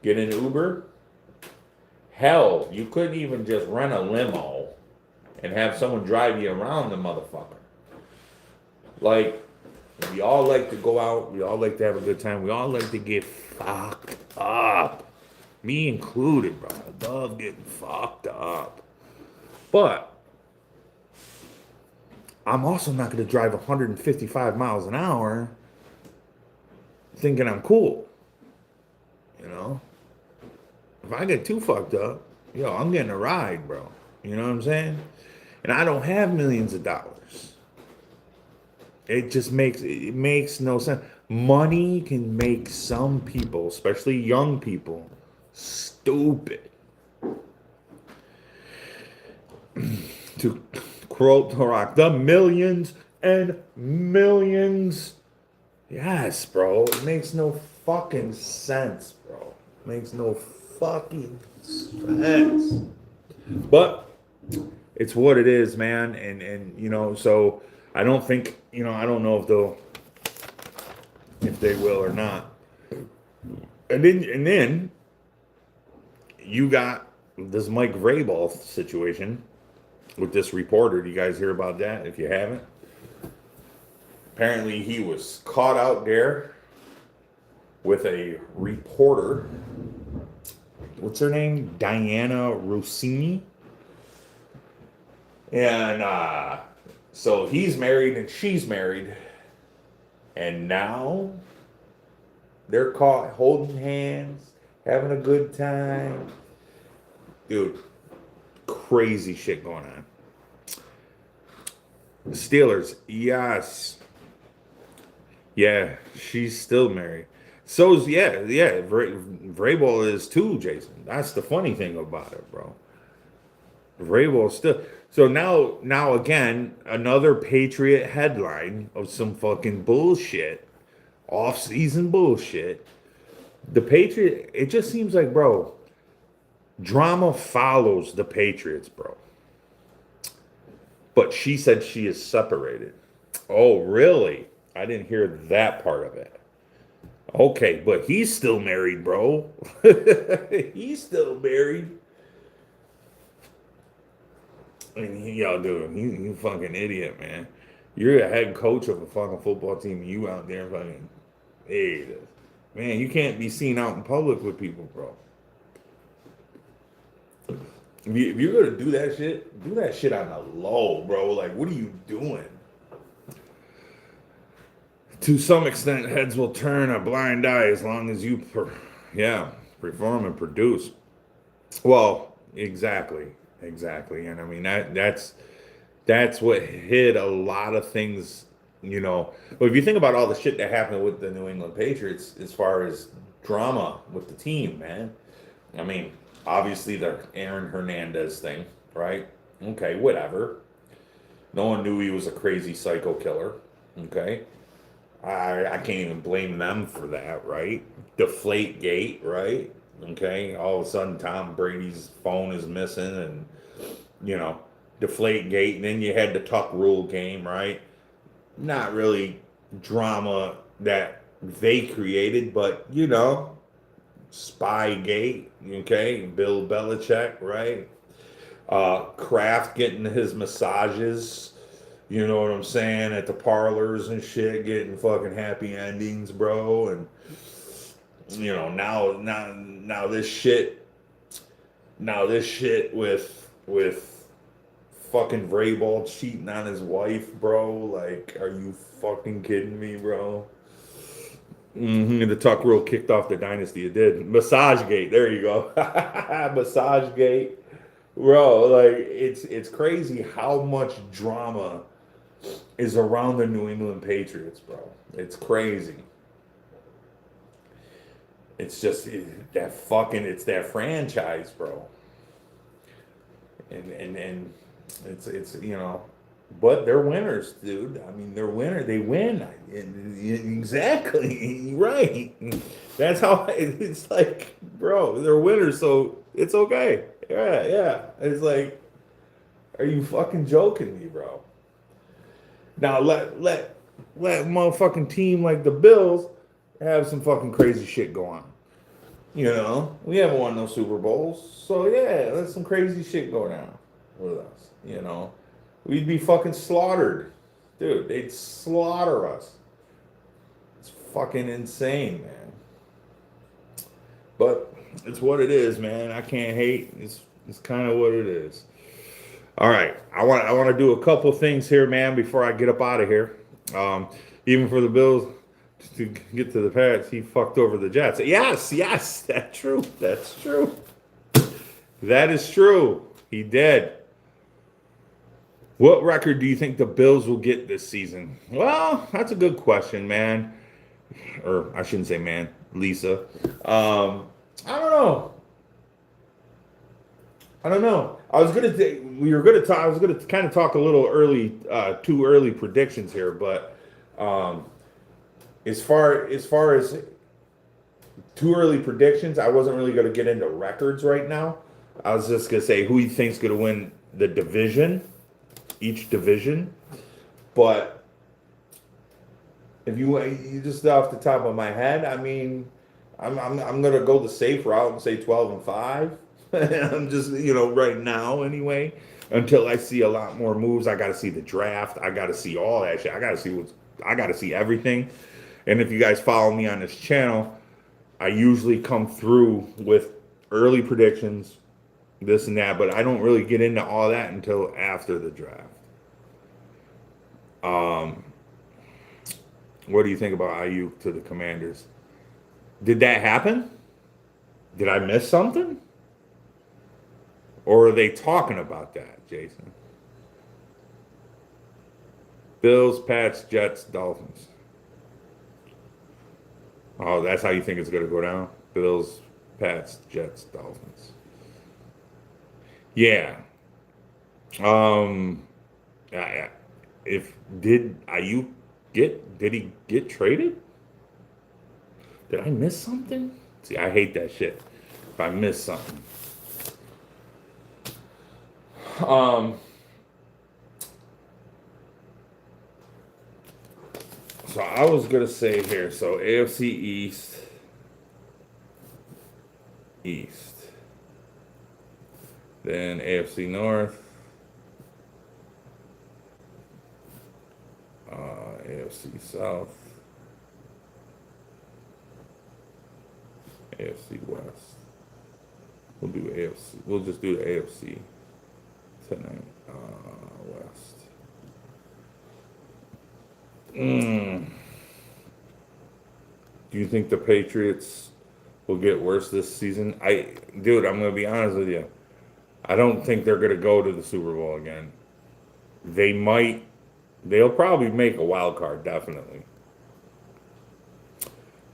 get an Uber? Hell, you couldn't even just rent a limo and have someone drive you around the motherfucker. Like, we all like to go out. We all like to have a good time. We all like to get fucked up. Me included, bro. I love getting fucked up. But I'm also not going to drive 155 miles an hour thinking I'm cool. You know? If I get too fucked up, I'm getting a ride, bro. You know what I'm saying? And I don't have millions of dollars. It makes no sense. Money can make some people, especially young people, stupid. To quote Tarak, the millions and millions. Yes, bro. It makes no fucking sense, bro. It makes no fucking sense. But it's what it is, man. And so I don't think, I don't know if they will or not. And then you got this Mike Vrabel situation with this reporter. Do you guys hear about that? If you haven't, apparently he was caught out there with a reporter. What's her name? Diana Rossini. And so he's married and she's married. And now they're caught holding hands, having a good time. Dude, crazy shit going on. Steelers, yes. Yeah, she's still married. So's, yeah. Vrabel is too, Jason. That's the funny thing about it, bro. Vrabel still. So now again, another Patriot headline of some fucking bullshit, off-season bullshit. The Patriot, it just seems like, bro, drama follows the Patriots, bro. But she said she is separated. Oh, really? I didn't hear that part of it. Okay, but he's still married, bro. He's still married. And y'all dude, you fucking idiot, man. You're a head coach of a fucking football team. And you out there fucking, hey, man, you can't be seen out in public with people, bro. If you're gonna do that shit on the low, bro. Like, what are you doing? To some extent, heads will turn a blind eye as long as you, perform and produce. Well, exactly. And I mean that's what hid a lot of things, you know. But if you think about all the shit that happened with the New England Patriots as far as drama with the team, man. I mean, obviously the Aaron Hernandez thing, right? Okay, whatever. No one knew he was a crazy psycho killer. Okay. I can't even blame them for that, right? Deflate gate, right? Okay. All of a sudden Tom Brady's phone is missing and deflate gate, and then you had the tuck rule game, right? Not really drama that they created, but spy gate, okay? Bill Belichick, right? Kraft getting his massages, you know what I'm saying, at the parlors and shit, getting fucking happy endings, bro. And now this shit with fucking Vrabel cheating on his wife, bro. Like, are you fucking kidding me, bro? The tuck rule kicked off the dynasty. It did. Massage gate. There you go. Massage gate, bro. Like, it's crazy how much drama is around the New England Patriots, bro. It's crazy. It's just it's that franchise, bro. And it's but they're winners, dude. I mean, they're winner. They win. Exactly. Right. That's how it's like, bro. They're winners, so it's okay. Yeah. It's like, are you fucking joking me, bro? Now let motherfucking team like the Bills have some fucking crazy shit go on. We haven't won no Super Bowls, so yeah, there's some crazy shit going on with us. We'd be fucking slaughtered, dude. They'd slaughter us. It's fucking insane, man. But it's what it is, man. I can't hate. It's kind of what it is. All right, I want to do a couple things here, man, before I get up out of here. Even for the Bills to get to the Pats, he fucked over the Jets. Yes, that's true. That's true. That is true. He did. What record do you think the Bills will get this season? Well, that's a good question, man. Or I shouldn't say man, Lisa. I don't know. I was gonna kind of talk a little early, too early predictions here, but as far as too early predictions, I wasn't really gonna get into records right now. I was just gonna say who you think's gonna win the division, each division. But if you just off the top of my head, I mean, I'm gonna go the safe route and say 12-5. I'm just, right now anyway. Until I see a lot more moves, I got to see the draft. I got to see all that shit. I got to see everything. And if you guys follow me on this channel, I usually come through with early predictions, this and that, but I don't really get into all that until after the draft. Um, what do you think about Ayuk to the Commanders? Did that happen? Did I miss something? Or are they talking about that, Jason? Bills, Pats, Jets, Dolphins. Oh, that's how you think it's going to go down? Bills, Pats, Jets, Dolphins. Yeah. Um. Yeah. If did Ayuk did he get traded? Did I miss something? See, I hate that shit. If I miss something. Um. So I was gonna say here. So AFC East. Then AFC North. AFC South. AFC West. We'll do AFC. We'll just do the AFC tonight. West. Do you think the Patriots will get worse this season? Dude, I'm gonna be honest with you. I don't think they're gonna go to the Super Bowl again. They might. They'll probably make a wild card, definitely.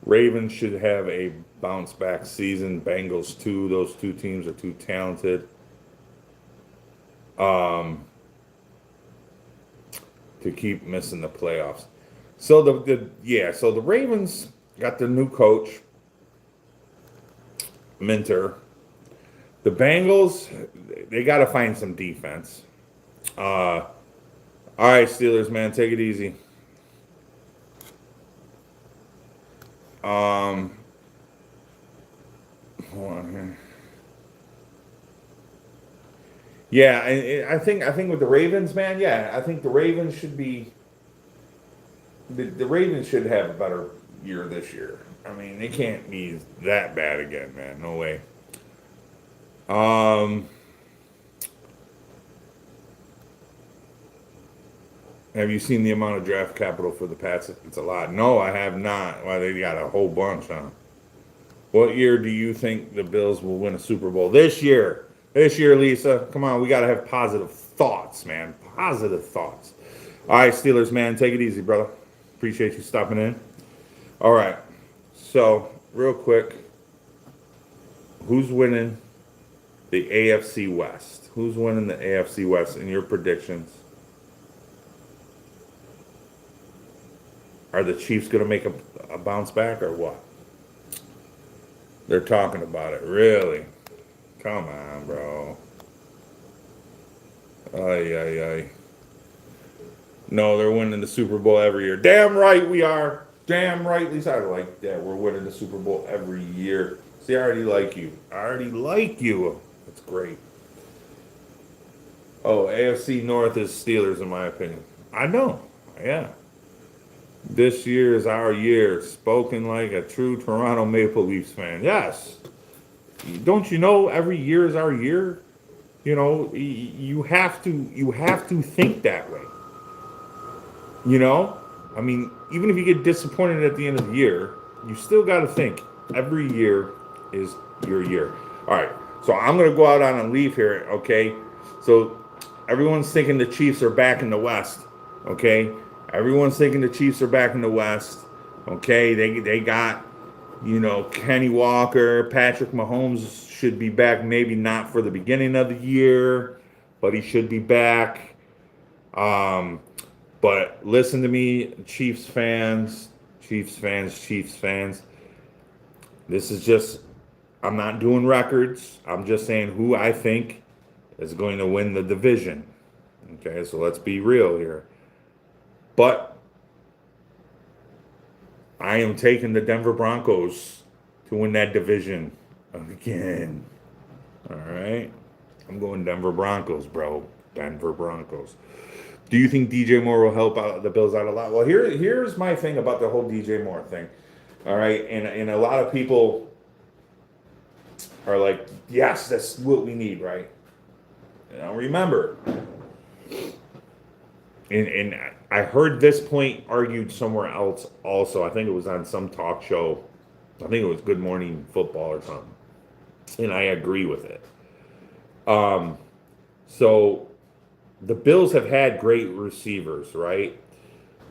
Ravens should have a bounce back season. Bengals too. Those two teams are too talented. To keep missing the playoffs. So so the Ravens got the new coach, Minter. The Bengals, they got to find some defense. All right, Steelers, man, take it easy. Hold on here. Yeah, I think with the Ravens, man. Yeah, I think the Ravens should be. The Ravens should have a better year this year. I mean, they can't be that bad again, man. No way. Have you seen the amount of draft capital for the Pats? It's a lot. No, I have not. Well, they got a whole bunch, huh? What year do you think the Bills will win a Super Bowl? This year. This year, Lisa. Come on, we got to have positive thoughts, man. Positive thoughts. All right, Steelers, man, take it easy, brother. Appreciate you stopping in. All right. So, real quick, who's winning the AFC West? Who's winning the AFC West in your predictions? Are the Chiefs going to make a bounce back or what? They're talking about it. Really? Come on, bro. Ay, ay, ay. No, they're winning the Super Bowl every year. Damn right we are. Damn right. At least I like that. We're winning the Super Bowl every year. See, I already like you. I already like you. That's great. Oh, AFC North is Steelers, in my opinion. I know. Yeah. This year is our year. Spoken like a true Toronto Maple Leafs fan. Yes. Don't you know every year is our year? You have to think that way. I mean, even if you get disappointed at the end of the year, you still got to think every year is your year. All right. So I'm going to go out on a leaf here, okay? So everyone's thinking the Chiefs are back in the West, okay? Everyone's thinking the Chiefs are back in the West. Okay, they got, Kenny Walker, Patrick Mahomes should be back. Maybe not for the beginning of the year, but he should be back. But listen to me, Chiefs fans. This is just, I'm not doing records. I'm just saying who I think is going to win the division. Okay, so let's be real here. But I am taking the Denver Broncos to win that division again. All right. I'm going Denver Broncos, bro. Denver Broncos. Do you think DJ Moore will help out the Bills out a lot? Well, here's my thing about the whole DJ Moore thing. All right, and a lot of people are like, yes, that's what we need, right? Now remember, and I heard this point argued somewhere else also. I think it was on some talk show. I think it was Good Morning Football or something. And I agree with it. So the Bills have had great receivers, right?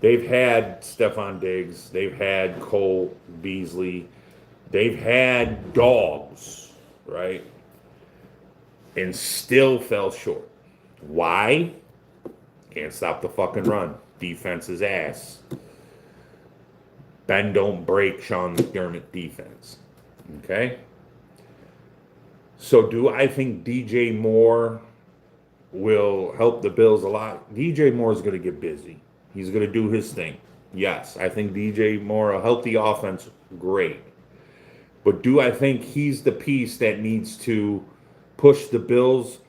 They've had Stephon Diggs. They've had Cole Beasley. They've had dogs, right? And still fell short. Why? Can't stop the fucking run. Defense is ass. Bend don't break Sean McDermott defense. Okay? So do I think DJ Moore will help the Bills a lot? DJ Moore is going to get busy. He's going to do his thing. Yes, I think DJ Moore will help the offense. Great. But do I think he's the piece that needs to push the Bills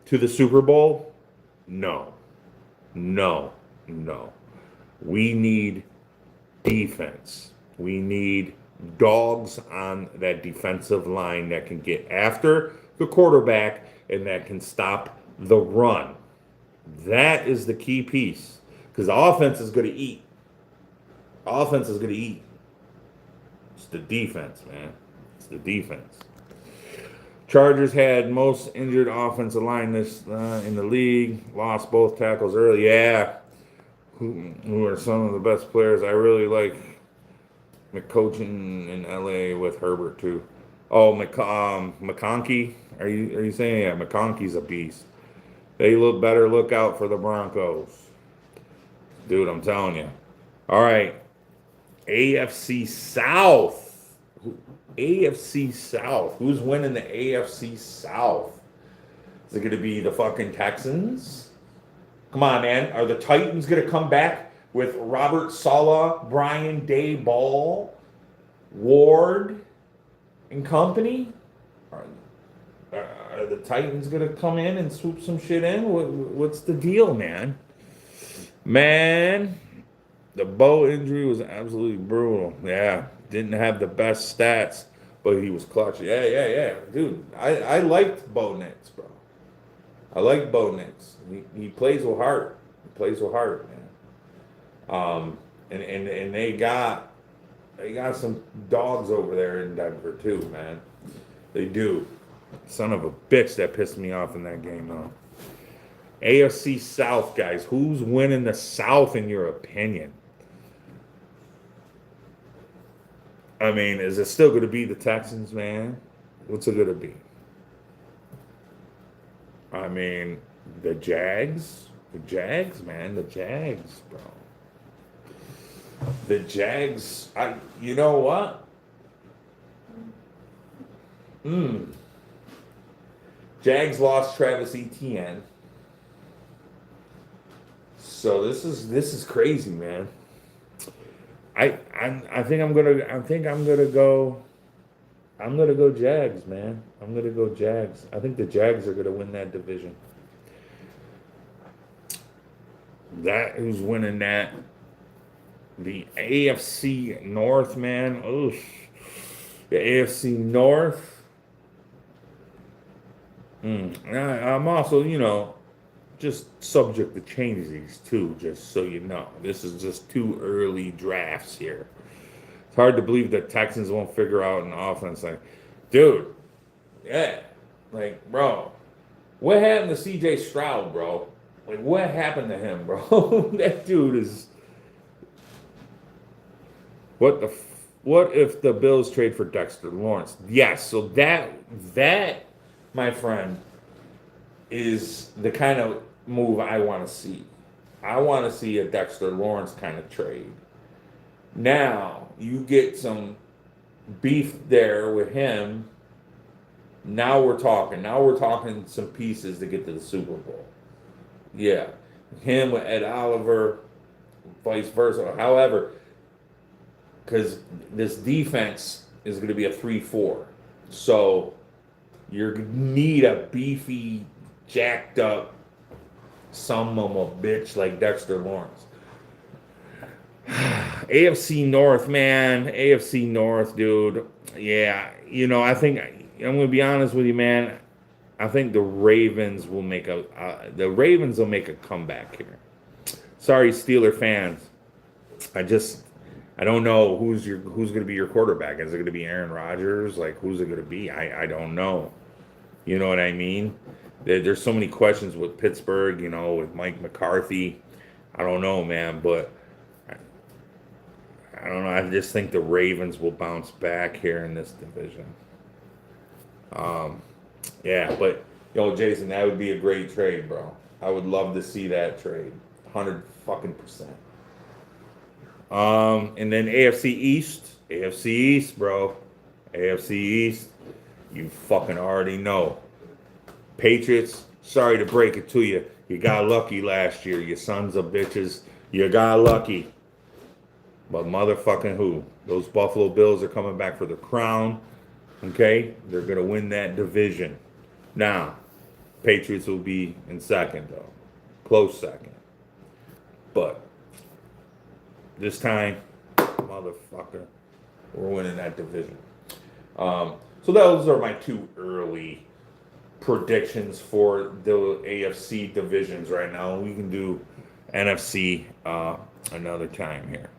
to the Super Bowl? No. No. No. We need defense. We need dogs on that defensive line that can get after the quarterback and that can stop the run. That is the key piece. Because the offense is going to eat. Offense is going to eat. It's the defense, man. It's the defense. Chargers had most injured offensive line in the league. Lost both tackles early. Yeah. Who are some of the best players? I really like McCoachin in LA with Herbert too. Oh, McConkey. Are you saying? Yeah, McConkey's a beast. They look out for the Broncos. Dude, I'm telling you. All right. AFC South. AFC South. Who's winning the AFC South? Is it going to be the fucking Texans? Come on, man. Are the Titans going to come back with Robert Saleh, Brian Daboll, Ward, and company? Are the Titans going to come in and swoop some shit in? What's the deal, man? Man, the Bo injury was absolutely brutal. Yeah, didn't have the best stats, but he was clutch. Yeah. Dude, I liked Bo Nix, bro. I like Bo Nix. He plays with heart. He plays with heart, man. And they got some dogs over there in Denver too, man. They do. Son of a bitch that pissed me off in that game, though. AFC South, guys. Who's winning the South in your opinion? I mean, is it still going to be the Texans, man? What's it going to be? I mean, the Jags? The Jags, man. The Jags, bro. The Jags. You know what? Jags lost Travis Etienne. So this is crazy, man. I think I'm gonna go Jags, man. I'm gonna go Jags. I think the Jags are gonna win that division. Who's winning that? The AFC North, man. Oof. The AFC North. I'm also, just subject to change these too, just so you know. This is just too early drafts here. It's hard to believe that Texans won't figure out an offense. Like, dude, yeah. Like, bro, what happened to CJ Stroud, bro? Like, what happened to him, bro? That dude is... What if the Bills trade for Dexter Lawrence? Yes, so that, my friend, is the kind of move I want to see. I want to see a Dexter Lawrence kind of trade. Now, you get some beef there with him. Now we're talking. Now we're talking some pieces to get to the Super Bowl. Yeah. Him with Ed Oliver, vice versa. However, because this defense is going to be a 3-4. So you need a beefy, jacked up son of a bitch like Dexter Lawrence. AFC North, man. AFC North, dude. Yeah, I think I'm going to be honest with you, man. I think the Ravens will make a comeback here. Sorry, Steeler fans. I don't know who's going to be your quarterback. Is it going to be Aaron Rodgers? Like, who's it going to be? I don't know. You know what I mean? There's so many questions with Pittsburgh. With Mike McCarthy. I don't know, man, but I don't know. I just think the Ravens will bounce back here in this division. Yeah, but Jason, that would be a great trade, bro. I would love to see that trade, 100%. And then AFC East, bro. AFC East, you fucking already know. Patriots, sorry to break it to you. You got lucky last year, you sons of bitches. You got lucky. But motherfucking who? Those Buffalo Bills are coming back for the crown. Okay? They're going to win that division. Now, Patriots will be in second, though. Close second. But this time, motherfucker, we're winning that division. So those are my two early predictions for the AFC divisions right now. We can do NFC another time here.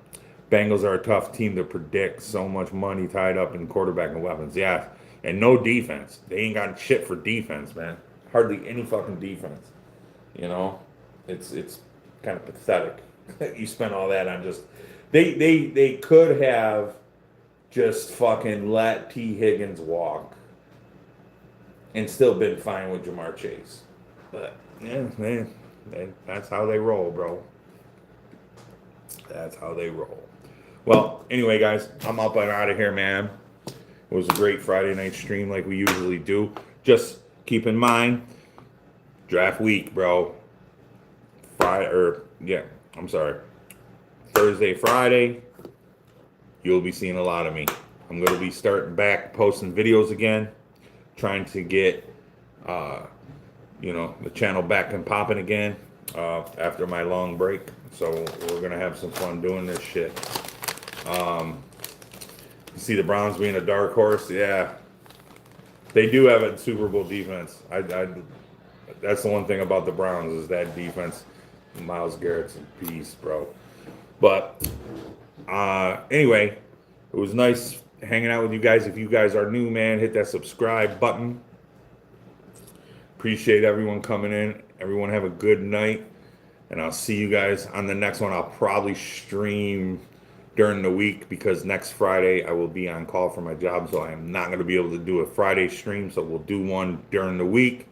Bengals are a tough team to predict. So much money tied up in quarterback and weapons. Yeah, and no defense. They ain't got shit for defense, man. Hardly any fucking defense. It's kind of pathetic. You spend all that on just they could have just fucking let T. Higgins walk and still been fine with Jamar Chase. But yeah, man, that's how they roll, bro. That's how they roll. Well, anyway, guys, I'm up and out of here, man. It was a great Friday night stream like we usually do. Just keep in mind, draft week, bro. Thursday, Friday, you'll be seeing a lot of me. I'm going to be starting back posting videos again, trying to get, the channel back and popping again after my long break. So we're going to have some fun doing this shit. You see the Browns being a dark horse? Yeah. They do have a Super Bowl defense. That's the one thing about the Browns is that defense. Myles Garrett's a beast, bro. But anyway, it was nice hanging out with you guys. If you guys are new, man, hit that subscribe button. Appreciate everyone coming in. Everyone have a good night. And I'll see you guys on the next one. I'll probably stream during the week because next Friday I will be on call for my job. So I am not going to be able to do a Friday stream. So we'll do one during the week.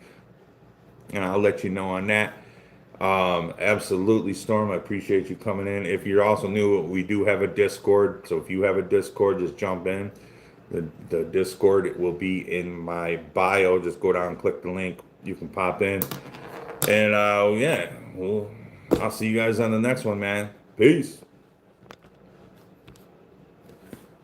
And I'll let you know on that. Absolutely, Storm. I appreciate you coming in. If you're also new, we do have a Discord. So if you have a Discord, just jump in. The Discord will be in my bio. Just go down and click the link. You can pop in. And I'll see you guys on the next one, man. Peace.